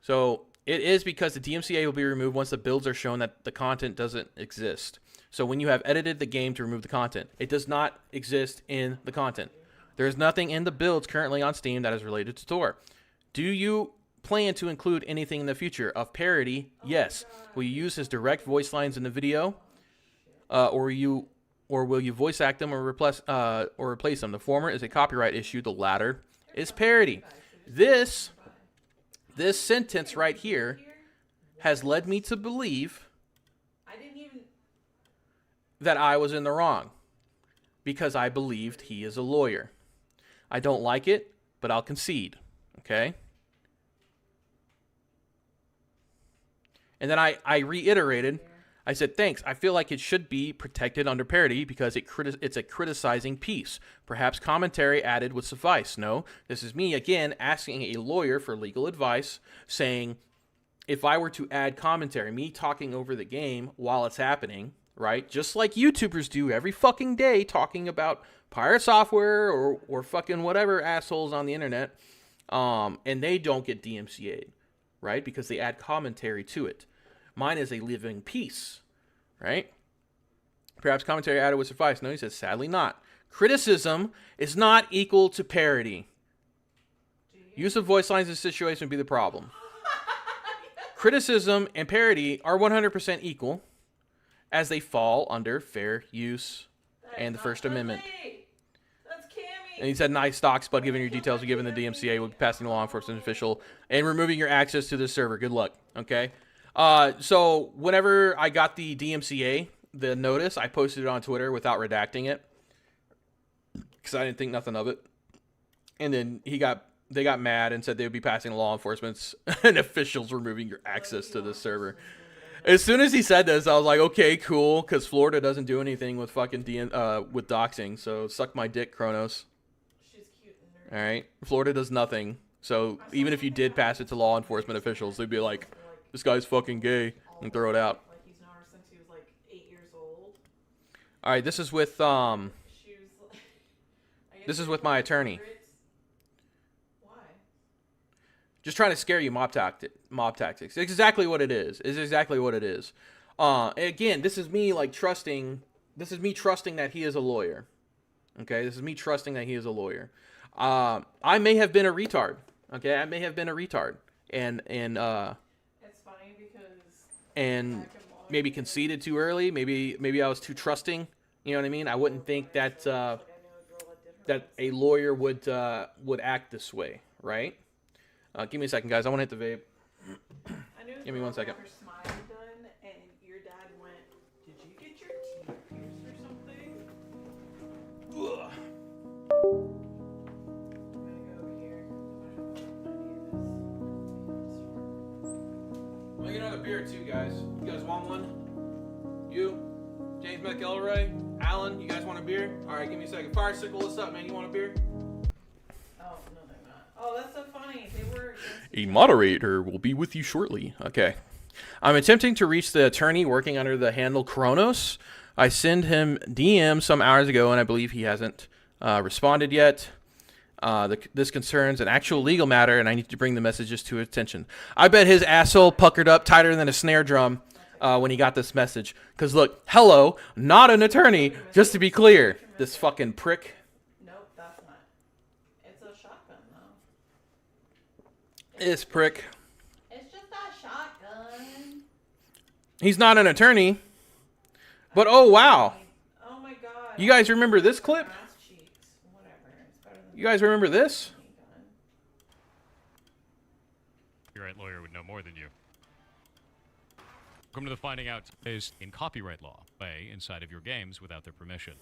So it is because the DMCA will be removed once the builds are shown that the content doesn't exist. So when you have edited the game to remove the content, it does not exist in the content. There is nothing in the builds currently on Steam that is related to Thor. Do you plan to include anything in the future of parody? Yes. Will you use his direct voice lines in the video? Or will you voice act them or replace them? The former is a copyright issue. The latter is parody. This sentence right here has led me to believe that I was in the wrong because I believed he is a lawyer. I don't like it, but I'll concede. Okay? And then I reiterated. I said, thanks. I feel like it should be protected under parody because it's a criticizing piece. Perhaps commentary added would suffice. No, this is me, again, asking a lawyer for legal advice, saying if I were to add commentary, me talking over the game while it's happening, right? Just like YouTubers do every fucking day talking about pirate software or fucking whatever assholes on the internet, and they don't get DMCA'd, right? Because they add commentary to it. Mine is a living piece, right? Perhaps commentary added would suffice. No, he says, sadly not. Criticism is not equal to parody. Use of voice lines in this situation would be the problem. Criticism and parody are 100% equal as they fall under fair use and the First Amendment. That's Cammy. And he said, nice stocks, but given your details are given the DMCA will be passing a law enforcement official and removing your access to the server. Good luck. Okay. So whenever I got the DMCA, the notice, I posted it on Twitter without redacting it because I didn't think nothing of it. And then they got mad and said they would be passing law enforcement and officials removing your access to the server. As soon as he said this, I was like, okay, cool, because Florida doesn't do anything with fucking with doxing, so suck my dick, Kronos. She's cute and nerdy. All right, Florida does nothing, so even if you did pass it to law enforcement officials, they'd be like, this guy's fucking gay, and throw it out. Like he's known her since he was like 8 years old. All right, this is with She was like, I guess this is with my attorney. Why? Just trying to scare you, mob tactics. It's exactly what it is. It's exactly what it is. Again, this is me like trusting. This is me trusting that he is a lawyer. Okay, this is me trusting that he is a lawyer. I may have been a retard. Okay, I may have been a retard, and It's funny because maybe conceded too early. Maybe I was too trusting. You know what I mean? I wouldn't think that that a lawyer would act this way, right? Give me a second, guys. I want to hit the vape. Give me 1 second. Her smile done, and your dad went, "Did you get your teeth pierced or something?" Ugh. I'm gonna go over here. I'm gonna get another beer too, guys. You guys want one? You? James McElroy? Alan, you guys want a beer? Alright, give me a second. Firesicle, what's up, man? You want a beer? Oh, no, they're not. Oh, that's so funny. They were against A moderator will be with you shortly. Okay. I'm attempting to reach the attorney working under the handle Kronos. I sent him DM some hours ago, and I believe he hasn't responded yet. This concerns an actual legal matter, and I need to bring the messages to his attention. I bet his asshole puckered up tighter than a snare drum when he got this message. Because look, hello, not an attorney, just to be clear. This fucking prick. Nope, that's not. It's a shotgun, though. This prick. It's just a shotgun. He's not an attorney. But oh wow. Oh my god. You guys remember this clip? Ass cheeks. Whatever. It's better than You guys remember this? gun. Your right lawyer would know more than you. Welcome to the Finding Out is in copyright law, play inside of your games without their permission.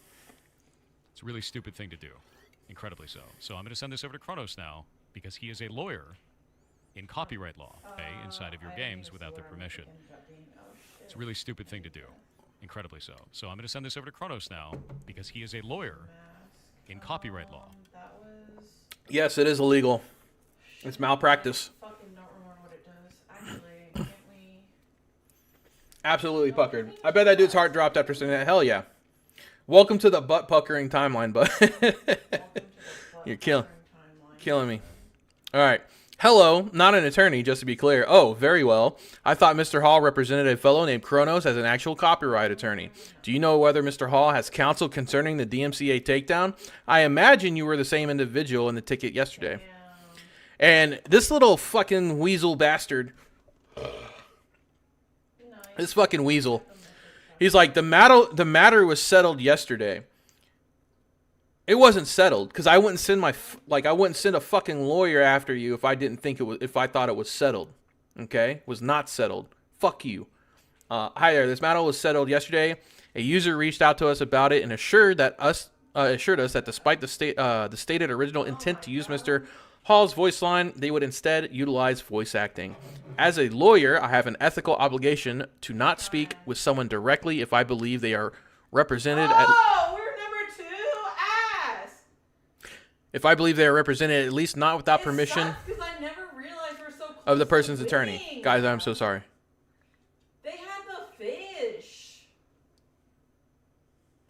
It's a really stupid thing to do. Incredibly so. So I'm going to send this over to Kronos now, because he is a lawyer in copyright law, play inside of your games without their permission. It's a really stupid thing to do. Incredibly so. So I'm going to send this over to Kronos now, because he is a lawyer in copyright law. That was. Yes, it is illegal. It's malpractice. Fucking don't remember what it does. Actually, can't we? Absolutely puckered. I bet that dude's heart dropped after saying that. Hell yeah. Welcome to the butt puckering timeline, bud. You're killing me. All right. Hello, not an attorney, just to be clear. Oh, very well. I thought Mr. Hall represented a fellow named Kronos as an actual copyright attorney. Do you know whether Mr. Hall has counsel concerning the DMCA takedown? I imagine you were the same individual in the ticket yesterday. And this little fucking weasel bastard, this fucking weasel, he's like, the matter was settled yesterday. It wasn't settled because I wouldn't send I wouldn't send a fucking lawyer after you if I didn't think it was, if I thought it was settled. Okay, it was not settled. Fuck you. Hi there. This matter was settled yesterday. A user reached out to us about it and assured us that despite the stated original intent to use Mr. Hall's voice line, they would instead utilize voice acting. As a lawyer, I have an ethical obligation to not speak with someone directly if I believe they are represented at... Oh, we're number 2? Ass! If I believe they are represented, at least not without permission Because I never realized we're so close of the to person's winning. attorney. Guys, I'm so sorry. They had the fish.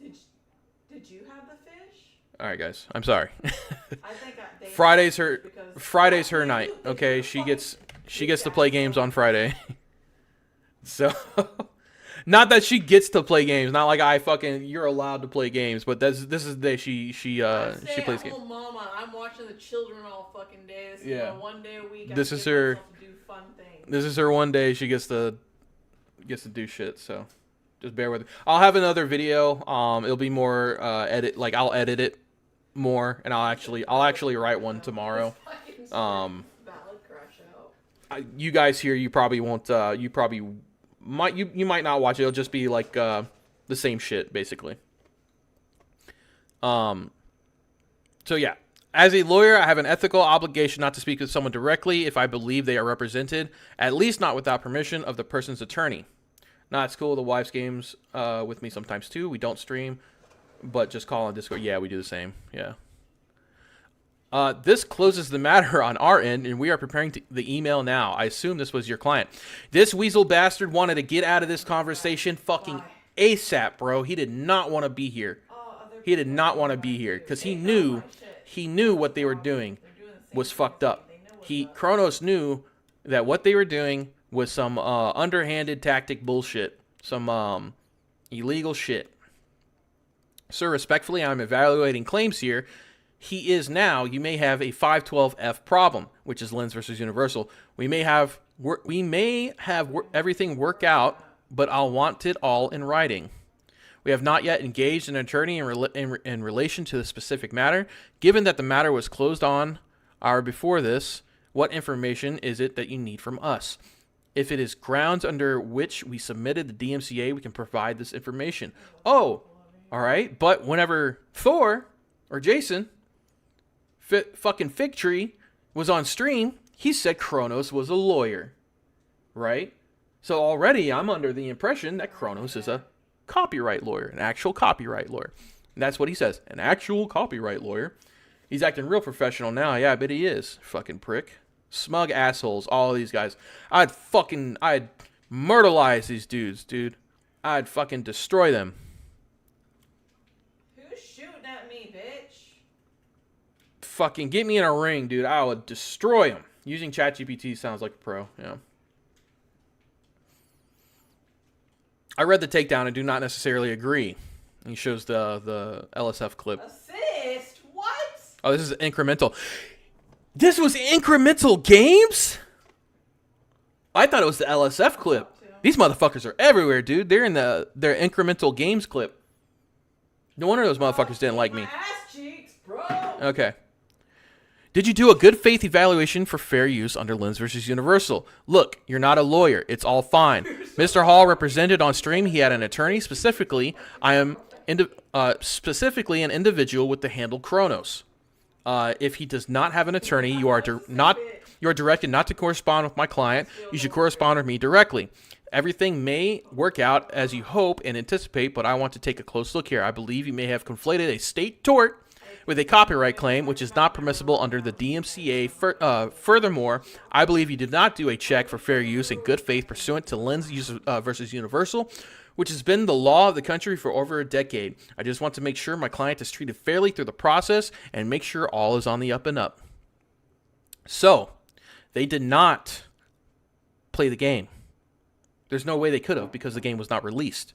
Did you have the fish? All right, guys. I'm sorry. I think they Friday's had her it because Friday's her they night. knew they Okay, were she fucking gets to play games on assholes. Friday. So not that she gets to play games, not like I fucking you're allowed to play games, but this is the day she plays games. Mama, I'm watching the children all fucking day. This is Yeah. my one day a week. I This give is her- myself to do fun things. This is her one day she gets to do shit, so just bear with me. I'll have another video. It'll be more I'll edit it more, and I'll actually write one tomorrow. Fucking Um, valid crash out. You guys here, you probably won't. You probably you might not watch it. It'll just be like the same shit, basically. So yeah, as a lawyer, I have an ethical obligation not to speak with someone directly if I believe they are represented, at least not without permission of the person's attorney. Nah, it's cool. The wives games with me sometimes too. We don't stream, but just call on Discord. Yeah, we do the same. Yeah. This closes the matter on our end, and we are preparing the email now. I assume this was your client. This weasel bastard wanted to get out of this conversation fucking ASAP, bro. He did not want to be here. He did not want to be here because he knew what they were doing was fucked up. Kronos knew that what they were doing was some underhanded tactic bullshit, some illegal shit. Sir, respectfully, I'm evaluating claims here. He is now, you may have a 512F problem, which is Lens versus Universal. We may have everything work out, but I'll want it all in writing. We have not yet engaged an attorney in relation to the specific matter. Given that the matter was closed on hour before this, what information is it that you need from us? If it is grounds under which we submitted the DMCA, we can provide this information. Oh, all right. But whenever Thor or Jason, fucking Fig Tree, was on stream, he said Kronos was a lawyer, right? So already I'm under the impression that Kronos is a copyright lawyer, an actual copyright lawyer. And that's what he says, an actual copyright lawyer. He's acting real professional now. Yeah, I bet he is. Fucking prick. Smug assholes, all of these guys. I'd myrtleize these dudes, dude. I'd fucking destroy them. Who's shooting at me, bitch? Fucking get me in a ring, dude. I would destroy him. Using ChatGPT sounds like a pro, yeah. I read the takedown and do not necessarily agree. He shows the LSF clip. Assist? What? Oh, this is incremental. This was incremental games? I thought it was the LSF clip. These motherfuckers are everywhere, dude. They're in their incremental games clip. No wonder those motherfuckers didn't like me. My ass cheeks, bro. Okay. Did you do a good faith evaluation for fair use under Lens versus Universal? Look, you're not a lawyer. It's all fine. Mr. Hall represented on stream. He had an attorney. Specifically, I am specifically an individual with the handle Kronos. If he does not have an attorney, you are directed not to correspond with my client. You should correspond with me directly. Everything may work out as you hope and anticipate, but I want to take a close look here. I believe you may have conflated a state tort with a copyright claim, which is not permissible under the DMCA. Furthermore, I believe you did not do a check for fair use in good faith pursuant to Lens versus Universal, which has been the law of the country for over a decade. I just want to make sure my client is treated fairly through the process and make sure all is on the up and up. So, they did not play the game. There's no way they could have because the game was not released.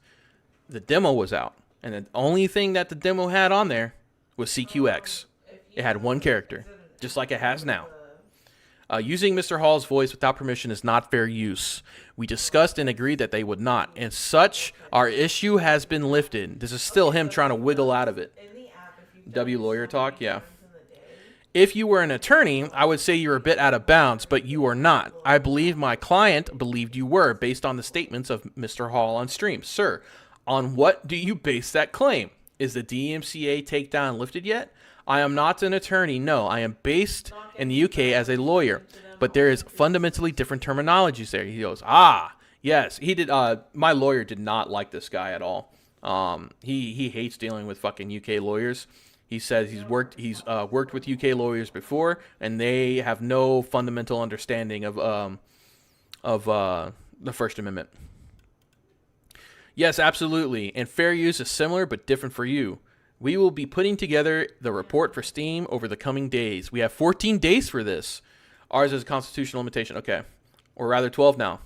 The demo was out, and the only thing that the demo had on there was CQX. It had one character, just like it has now. Using Mr. Hall's voice without permission is not fair use. We discussed and agreed that they would not. And such, our issue has been lifted. This is still him trying to wiggle out of it. W lawyer talk, yeah. If you were an attorney, I would say you're a bit out of bounds, but you are not. I believe my client believed you were, based on the statements of Mr. Hall on stream. Sir, on what do you base that claim? Is the DMCA takedown lifted yet? I am not an attorney. No, I am based in the UK as a lawyer, but there is fundamentally different terminologies there. He goes, yes, he did. My lawyer did not like this guy at all. He hates dealing with fucking UK lawyers. He says he's worked with UK lawyers before, and they have no fundamental understanding of the First Amendment. Yes, absolutely. And fair use is similar but different for you. We will be putting together the report for Steam over the coming days. We have 14 days for this. Ours is a constitutional limitation. Okay. Or rather 12 now.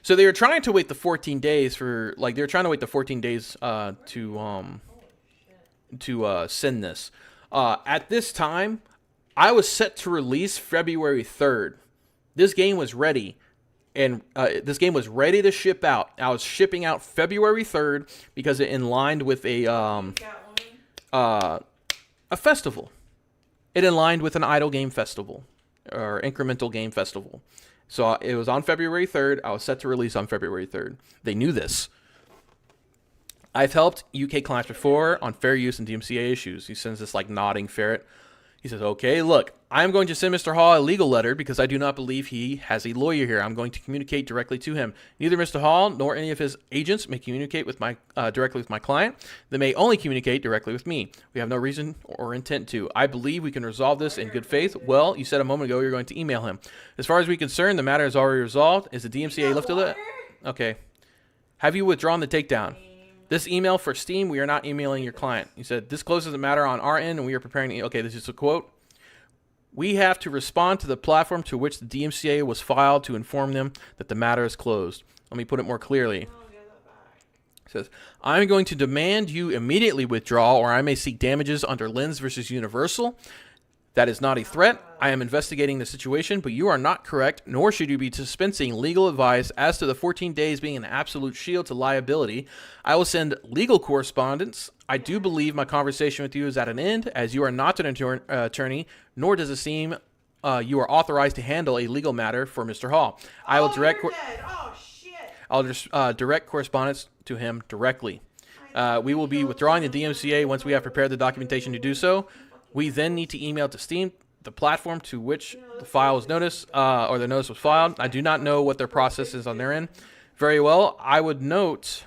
So they were trying to wait the 14 days to send this. At this time, I was set to release February 3rd. This game was ready. And this game was ready to ship out. I was shipping out February 3rd because it aligned with a festival. It aligned with an idle game festival or incremental game festival. So it was on February 3rd. I was set to release on February 3rd. They knew this. I've helped UK clients before on fair use and DMCA issues. He sends this like nodding ferret. He says, okay, look, I'm going to send Mr. Hall a legal letter because I do not believe he has a lawyer here. I'm going to communicate directly to him. Neither Mr. Hall nor any of his agents may communicate with directly with my client. They may only communicate directly with me. We have no reason or intent to. I believe we can resolve this in good faith. Well, you said a moment ago you're going to email him. As far as we're concerned, the matter is already resolved. Is the DMCA lifted it? Okay. Have you withdrawn the takedown? This email for Steam, we are not emailing your client. He said, this closes the matter on our end, and we are preparing... Okay, this is a quote. We have to respond to the platform to which the DMCA was filed to inform them that the matter is closed. Let me put it more clearly. It says, I'm going to demand you immediately withdraw, or I may seek damages under Lens versus Universal. That is not a threat. I am investigating the situation, but you are not correct, nor should you be dispensing legal advice as to the 14 days being an absolute shield to liability. I will send legal correspondence. I do believe my conversation with you is at an end, as you are not an attorney, nor does it seem you are authorized to handle a legal matter for Mr. Hall. I will direct direct correspondence to him directly. We will be withdrawing the DMCA once we have prepared the documentation to do so. We then need to email to Steam, the platform to which the file was noticed, or the notice was filed. I do not know what their process is on their end. Very well. I would note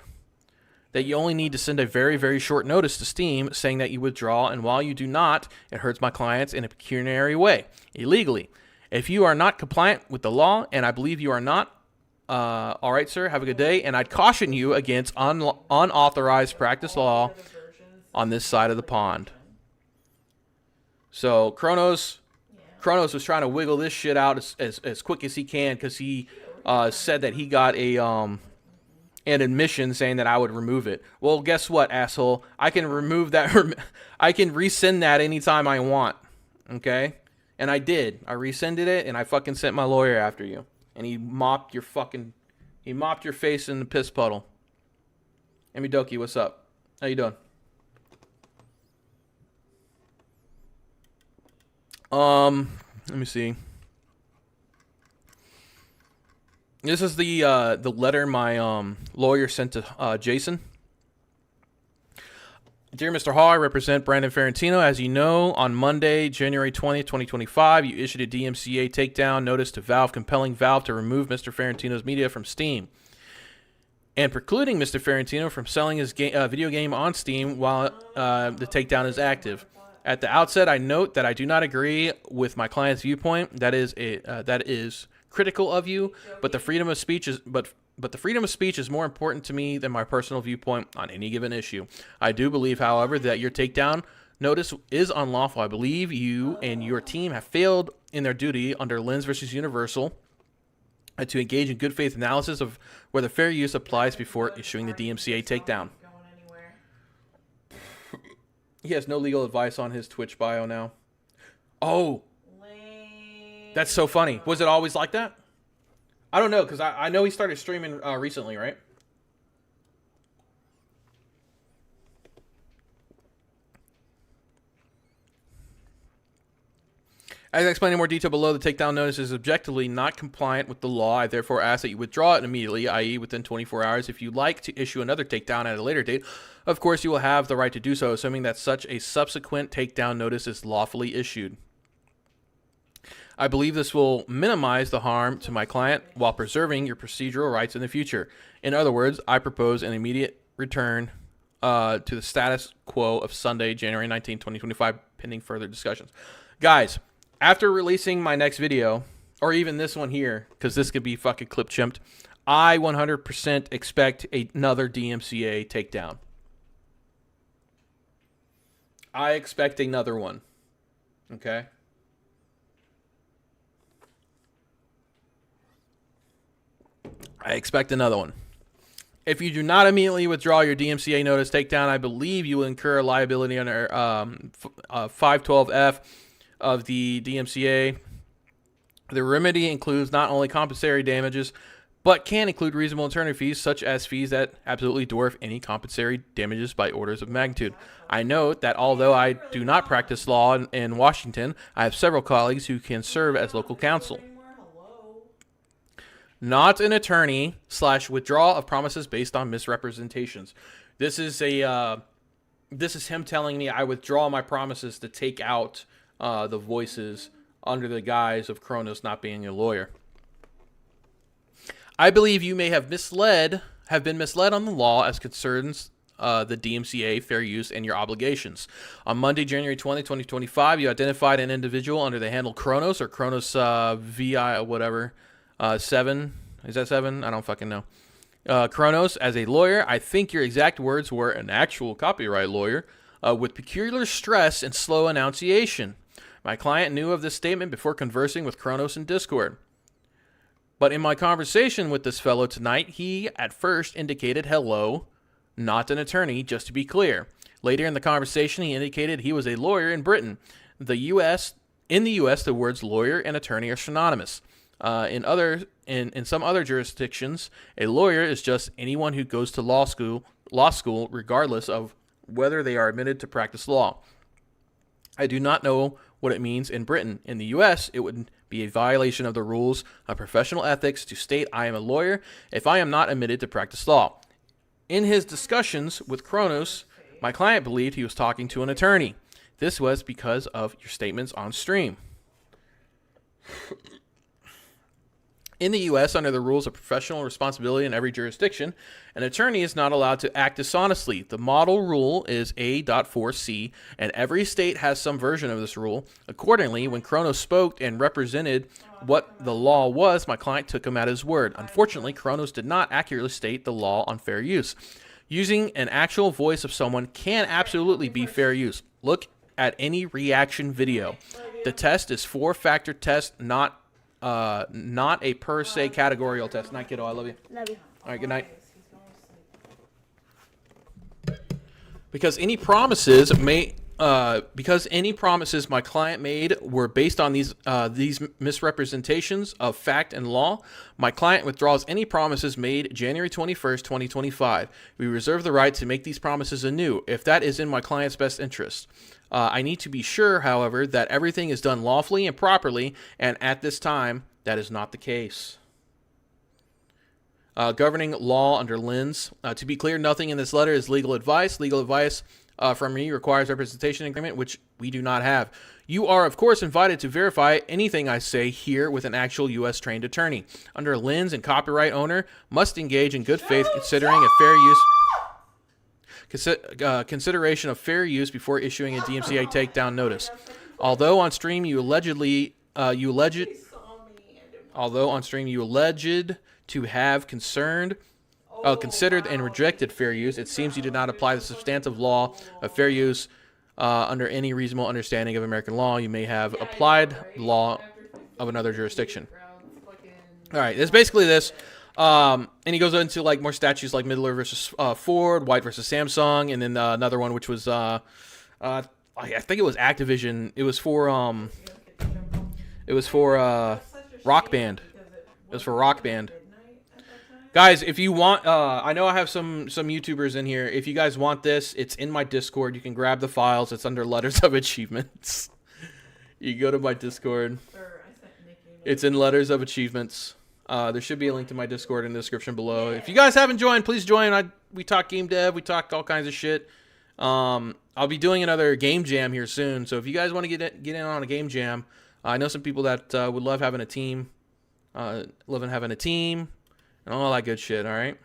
that you only need to send a very, very short notice to Steam saying that you withdraw, and while you do not, it hurts my clients in a pecuniary way, illegally. If you are not compliant with the law, and I believe you are not, all right, sir, have a good day, and I'd caution you against unauthorized practice law on this side of the pond. So Kronos was trying to wiggle this shit out as quick as he can because he said that he got an admission saying that I would remove it. Well, guess what, asshole? I can remove that. I can resend that anytime I want. Okay? And I did. I resended it, and I fucking sent my lawyer after you. And he mopped your face in the piss puddle. Amidoki, what's up? How you doing? Let me see. This is the letter my lawyer sent to Jason. Dear Mr. Hall, I represent Brandon Ferrantino. As you know, on Monday, January 20th, 2025, you issued a DMCA takedown notice to Valve compelling Valve to remove Mr. Ferrantino's media from Steam and precluding Mr. Ferrantino from selling his video game on Steam while the takedown is active. At the outset, I note that I do not agree with my client's viewpoint. That is critical of you, but the freedom of speech is the freedom of speech is more important to me than my personal viewpoint on any given issue. I do believe, however, that your takedown notice is unlawful. I believe you and your team have failed in their duty under Lens versus Universal to engage in good faith analysis of whether fair use applies before issuing the DMCA takedown. He has no legal advice on his Twitch bio now. Oh. That's so funny. Was it always like that? I don't know, because I know he started streaming recently, right? As I explained in more detail below, the takedown notice is objectively not compliant with the law. I therefore ask that you withdraw it immediately, i.e. within 24 hours. If you'd like to issue another takedown at a later date, of course you will have the right to do so, assuming that such a subsequent takedown notice is lawfully issued. I believe this will minimize the harm to my client while preserving your procedural rights in the future. In other words, I propose an immediate return to the status quo of Sunday, January 19, 2025, pending further discussions. Guys, after releasing my next video, or even this one here, because this could be fucking clip chimped, I 100% expect another DMCA takedown. I expect another one. Okay? I expect another one. If you do not immediately withdraw your DMCA notice takedown, I believe you will incur liability under 512F of the DMCA. The remedy includes not only compensatory damages, but can include reasonable attorney fees, such as fees that absolutely dwarf any compensatory damages by orders of magnitude. I note that although I do not practice law in Washington, I have several colleagues who can serve as local counsel. Not an attorney / withdrawal of promises based on misrepresentations. This is him telling me I withdraw my promises to take out the voices under the guise of Kronos not being a lawyer. I believe you may have been misled on the law as concerns the DMCA, fair use, and your obligations. On Monday, January 20, 2025, you identified an individual under the handle Kronos or Kronos VI or whatever. 7. Is that 7? I don't fucking know. Kronos as a lawyer. I think your exact words were an actual copyright lawyer with peculiar stress and slow enunciation. My client knew of this statement before conversing with Kronos in Discord. But in my conversation with this fellow tonight, he at first indicated hello, not an attorney, just to be clear. Later in the conversation, he indicated he was a lawyer in Britain. In the U.S., the words lawyer and attorney are synonymous. In some other jurisdictions, a lawyer is just anyone who goes to law school, regardless of whether they are admitted to practice law. I do not know what it means in Britain. In the U.S., it would be a violation of the rules of professional ethics to state I am a lawyer if I am not admitted to practice law. In his discussions with Kronos, my client believed he was talking to an attorney. This was because of your statements on stream. In the U.S., under the rules of professional responsibility in every jurisdiction, an attorney is not allowed to act dishonestly. The model rule is A.4c, and every state has some version of this rule. Accordingly, when Kronos spoke and represented what the law was, my client took him at his word. Unfortunately, Kronos did not accurately state the law on fair use. Using an actual voice of someone can absolutely be fair use. Look at any reaction video. The test is 4-factor test, not a per se categorical test. Night, kiddo. I love you. Love you. All right, good night. Because any promises my client made were based on these misrepresentations of fact and law, my client withdraws any promises made January 21st, 2025. We reserve the right to make these promises anew if that is in my client's best interest. I need to be sure, however, that everything is done lawfully and properly, and at this time, that is not the case. Governing law under Lynn's. To be clear, nothing in this letter is legal advice. Legal advice from me requires representation agreement, which we do not have. You are, of course, invited to verify anything I say here with an actual U.S. trained attorney. Under Lynn's, and copyright owner must engage in good faith considering a fair use... consideration of fair use before issuing a DMCA takedown notice. Although on stream you alleged to have considered and rejected fair use, it seems you did not apply the substantive law of fair use under any reasonable understanding of American law. You may have applied law of another jurisdiction. All right, it's basically this. And he goes into like more statutes like Midler versus Ford, White versus Samsung, and then another one which was I think it was Activision. It was for Rock Band. It was for Rock Band. Guys, if you want, I know I have some YouTubers in here. If you guys want this, it's in my Discord. You can grab the files. It's under Letters of Achievements. You go to my Discord. Or I sent Nikki. It's in letters of achievements. There should be a link to my Discord in the description below. If you guys haven't joined, please join. We talk game dev. We talk all kinds of shit. I'll be doing another game jam here soon. So if you guys want to get in on a game jam, I know some people that would love having a team. Loving having a team and all that good shit. All right.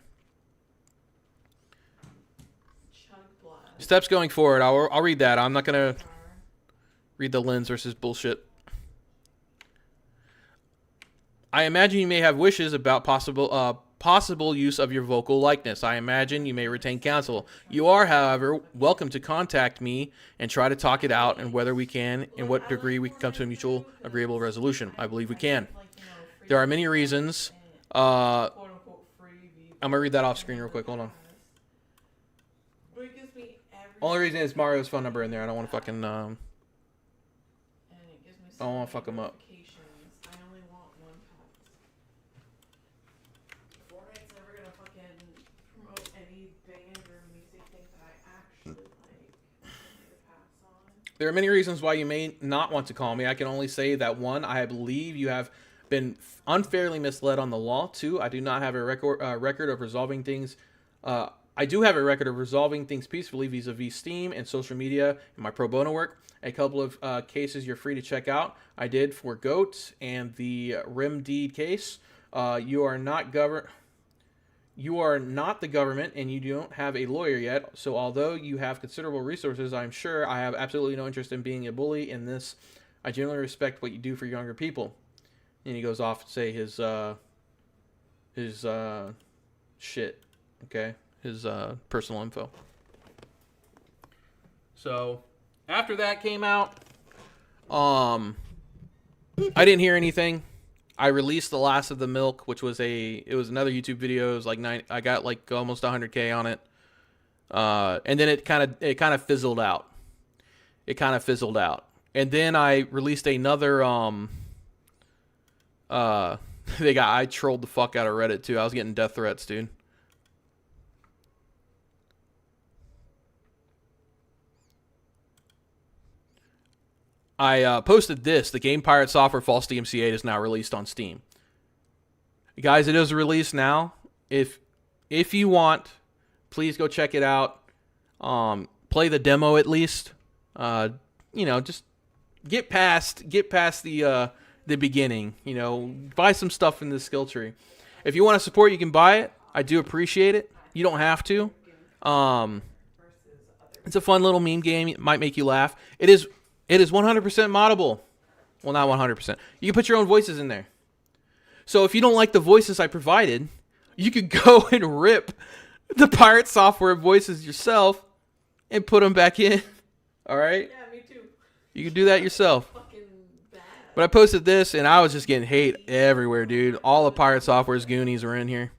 Chug blast. Steps going forward. I'll read that. I'm not gonna read the lens versus bullshit. I imagine you may have wishes about possible use of your vocal likeness. I imagine you may retain counsel. You are, however, welcome to contact me and try to talk it out and whether we can, in what degree we can come to a mutual agreeable resolution. I believe we can. There are many reasons. I'm going to read that off screen real quick. Hold on. Only reason is Mario's phone number in there. I don't want to fucking... I don't want to fuck him up. I only want one pass. Fortnite's never gonna fucking promote any band or music thing that I actually like. I need to pass on. There are many reasons why you may not want to call me. I can only say that 1, I believe you have been unfairly misled on the law. 2, I do not have a record of resolving things. I do have a record of resolving things peacefully vis-a-vis Steam and social media in my pro bono work. A couple of cases you're free to check out. I did for Goat and the Rim Deed case. You are not the government, and you don't have a lawyer yet. So although you have considerable resources, I'm sure I have absolutely no interest in being a bully in this. I generally respect what you do for younger people. And he goes off to say his shit, okay? His personal info. So after that came out, I didn't hear anything. I released The Last of the Milk, which was another YouTube video. It was like I got like almost 100K on it. And then it kind of fizzled out. And then I released another I trolled the fuck out of Reddit too. I was getting death threats, dude. I posted this. The Game Pirate Software False DMC8 is now released on Steam. Guys, it is released now. If you want, please go check it out. Play the demo at least. Just get past the beginning. Buy some stuff in this skill tree. If you want to support, you can buy it. I do appreciate it. You don't have to. It's a fun little meme game. It might make you laugh. It is 100% moddable. Well, not 100%. You can put your own voices in there. So if you don't like the voices I provided, you could go and rip the Pirate Software voices yourself and put them back in. All right? Yeah, me too. You can do that yourself. Fucking bad. But I posted this, and I was just getting hate everywhere, dude. All the Pirate Software's Goonies were in here.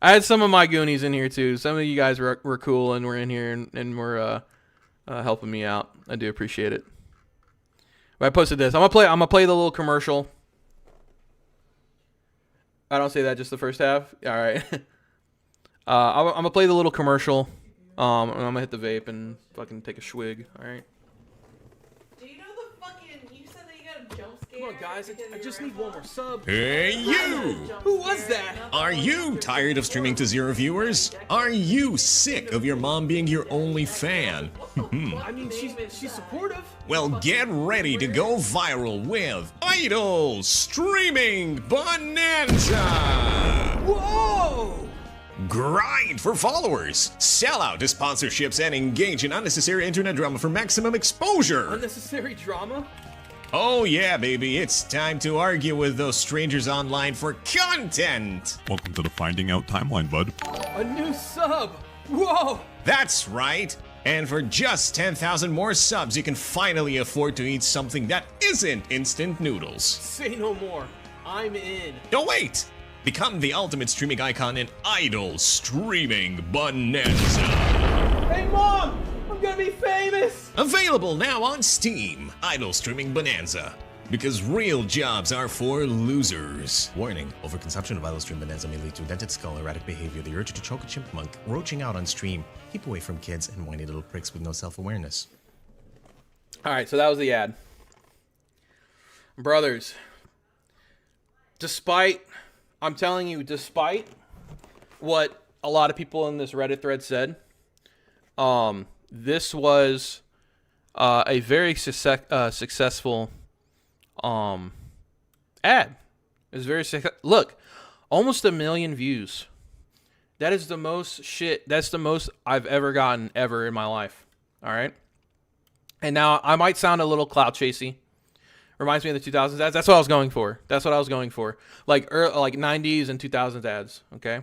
I had some of my Goonies in here, too. Some of you guys were cool and were in here and were helping me out. I do appreciate it. But I posted this. I'm gonna play the little commercial. I don't say that just the first half. All right. I'm gonna play the little commercial. And I'm gonna hit the vape and fucking take a swig. All right. Do you know the fucking? You said that you got a jump scare. Come on, guys. I just need one more sub. Hey, you! Who was that? Are you tired of streaming to 0 viewers? Are you sick of your mom being your only fan? I mean, she's supportive. Well, get ready to go viral with Idol Streaming Bonanza! Whoa! Grind for followers, sell out to sponsorships, and engage in unnecessary internet drama for maximum exposure. Unnecessary drama? Oh yeah, baby, it's time to argue with those strangers online for content! Welcome to the Finding Out timeline, bud. A new sub! Whoa! That's right! And for just 10,000 more subs, you can finally afford to eat something that isn't instant noodles. Say no more. I'm in. Don't wait! Become the ultimate streaming icon in Idol Streaming Bonanza. Hey, Mom! I'm gonna be famous! Available now on Steam. Idol Streaming Bonanza. Because real jobs are for losers. Warning, overconsumption of Idol Stream Bonanza may lead to dented skull, erratic behavior, the urge to choke a chipmunk, roaching out on stream. Keep away from kids and whiny little pricks with no self-awareness. Alright, so that was the ad. Brothers, I'm telling you, despite what a lot of people in this Reddit thread said, this was a very successful ad. It was very look, almost 1 million views. That is the most shit. That's the most I've ever gotten ever in my life. All right. And now I might sound a little clout chasey. Reminds me of the 2000s ads. That's what I was going for. Like 90s and 2000s ads. Okay.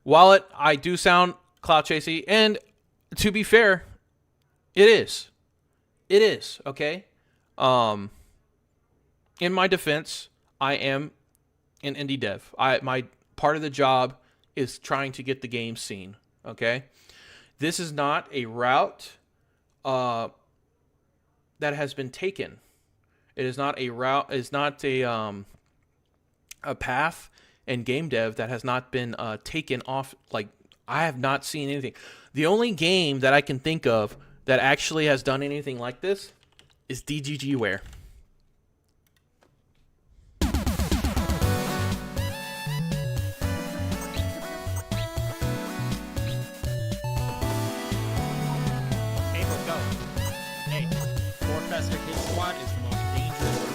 While I do sound clout chasey, and to be fair, it is. It is. Okay. In my defense, I am an indie dev. My part of the job is trying to get the game seen. Okay. This is not a route that has been taken. It is not a route. It's not a path in game dev that has not been taken off. Like, I have not seen anything. The only game that I can think of that actually has done anything like this is DGGware. Hey, let's go. Hey, Forecasting Hit Squad is the most dangerous.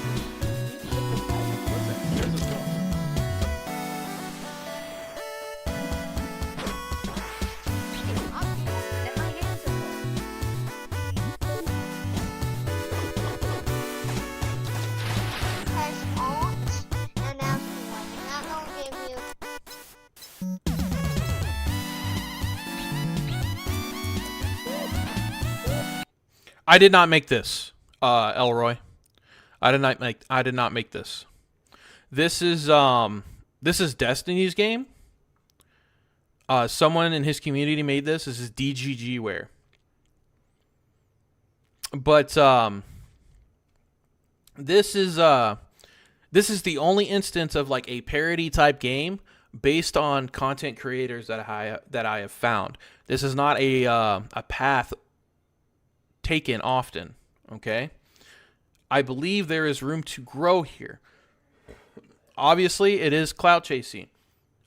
What's that? There's a girl. Press Alt and F1. That will give you. I did not make this, Elroy. I did not make this. This is Destiny's game. Someone in his community made this. This is DGGware. But this is the only instance of like a parody type game based on content creators that I have found. This is not a path taken often. Okay, I believe there is room to grow here. Obviously, it is clout chasing.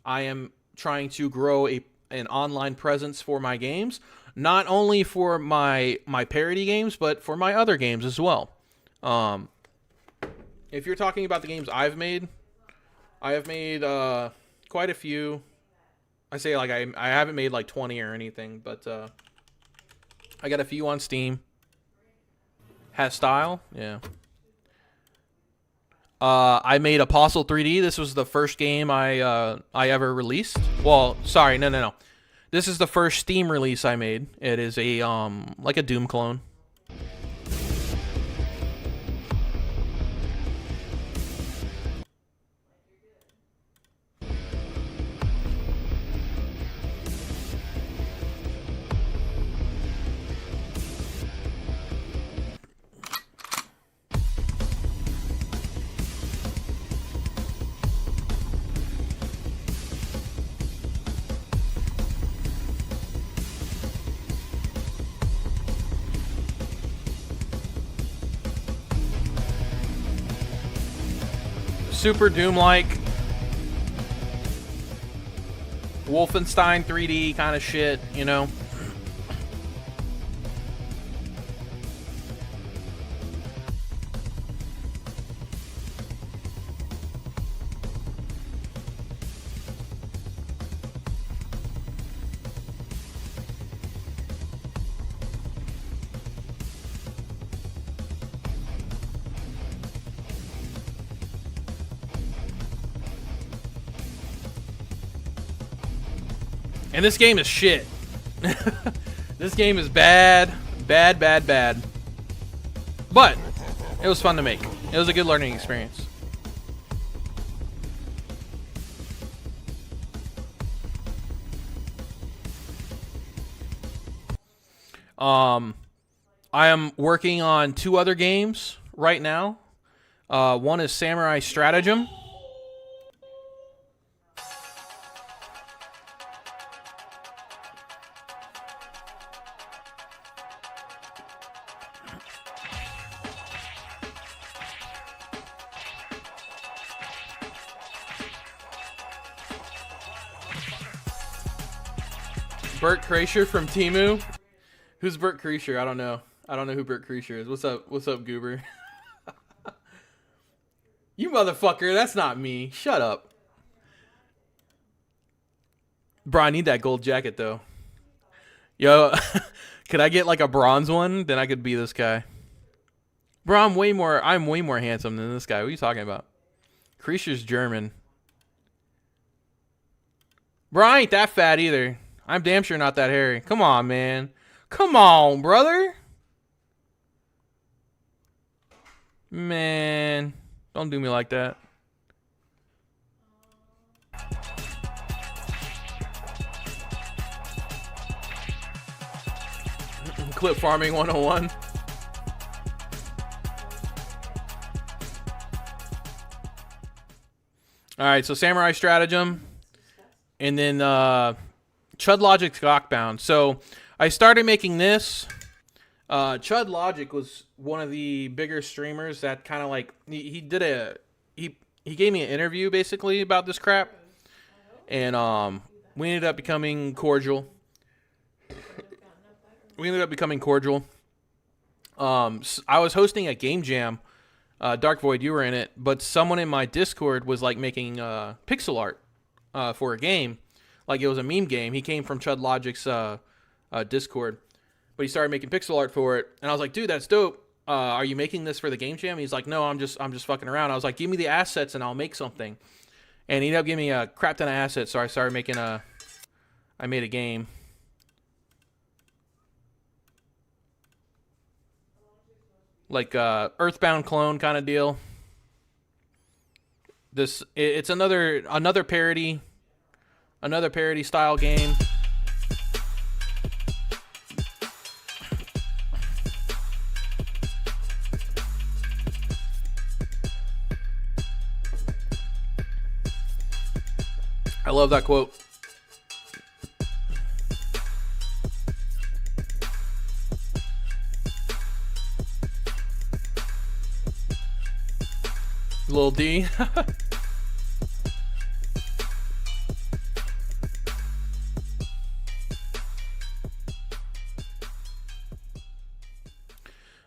I am trying to grow an online presence for my games, not only for my parody games, but for my other games as well. If you're talking about the games I've made, I have made quite a few. I say like I haven't made like 20 or anything, but I got a few on Steam. Has style, yeah. I made Apostle 3D. This was the first game I ever released. Well, sorry, no. This is the first Steam release I made. It is a like a Doom clone. Super Doom-like, Wolfenstein 3D kind of shit, you know. And this game is shit. This game is bad. But it was fun to make. It was a good learning experience. I am working on 2 other games right now. One is Samurai Stratagem. Bert Kreischer from Temu. Who's Bert Kreischer? I don't know. I don't know who Bert Kreischer is. What's up? What's up, Goober? You motherfucker. That's not me. Shut up. Bro, I need that gold jacket, though. Yo, could I get like a bronze one? Then I could be this guy. Bro, I'm way more handsome than this guy. What are you talking about? Kreischer's German. Bro, I ain't that fat either. I'm damn sure not that hairy. Come on, man. Come on, brother. Man, don't do me like that. Clip farming 101. All right, so Samurai Stratagem, and then Chud Logic's Lockbound. So I started making this. Chud Logic was one of the bigger streamers that kind of like he gave me an interview basically about this crap, and we ended up becoming cordial. I was hosting a game jam. Dark Void, you were in it, but someone in my Discord was like making pixel art for a game, like it was a meme game. He came from Chud Logic's Discord, but he started making pixel art for it, and I was like, dude, that's dope. Are you making this for the game jam? He's like, no, I'm just fucking around. I was like, give me the assets and I'll make something. And he ended up giving me a crap ton of assets, so I started making I made a game. Like Earthbound clone kind of deal. It's another parody style game. I love that quote. Lil D.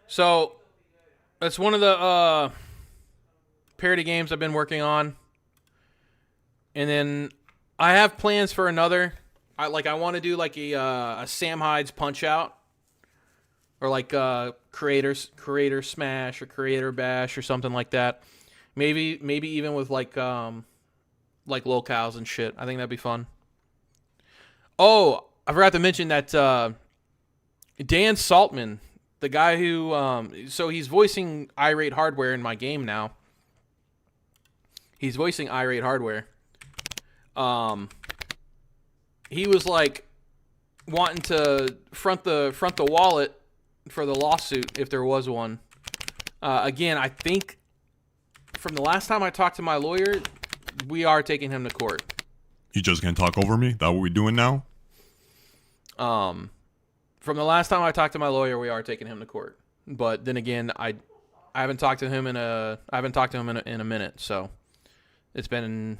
So, that's one of the parody games I've been working on. And then I have plans for another. I want to do like a Sam Hyde's Punch Out, or like Creator Smash or Creator Bash or something like that. Maybe even with like locales and shit. I think that'd be fun. Oh, I forgot to mention that Dan Saltman, the guy who so he's voicing Irate Hardware in my game now. He's voicing Irate Hardware. He was like wanting to front the wallet for the lawsuit if there was one. Again, I think from the last time I talked to my lawyer, we are taking him to court. You just gonna talk over me? That what we doing now? From the last time I talked to my lawyer, we are taking him to court. But then again, I haven't talked to him in a minute. So it's been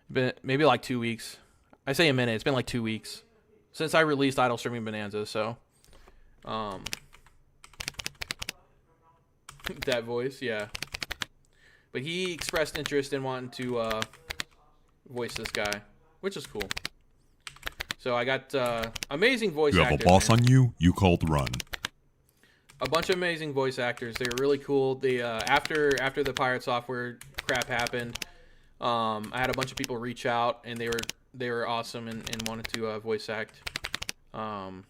maybe like 2 weeks. I say a minute. It's been like 2 weeks since I released Idle Streaming Bonanza. So, that voice, yeah. But he expressed interest in wanting to voice this guy, which is cool. So I got amazing voice actors. You have a boss on you. You called run. A bunch of amazing voice actors. They were really cool. They after the Pirate Software crap happened, I had a bunch of people reach out, and they were awesome and wanted to voice act. And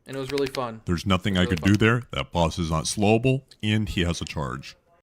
it was really fun. There's nothing I could do there. That boss is not slowable, and he has a charge.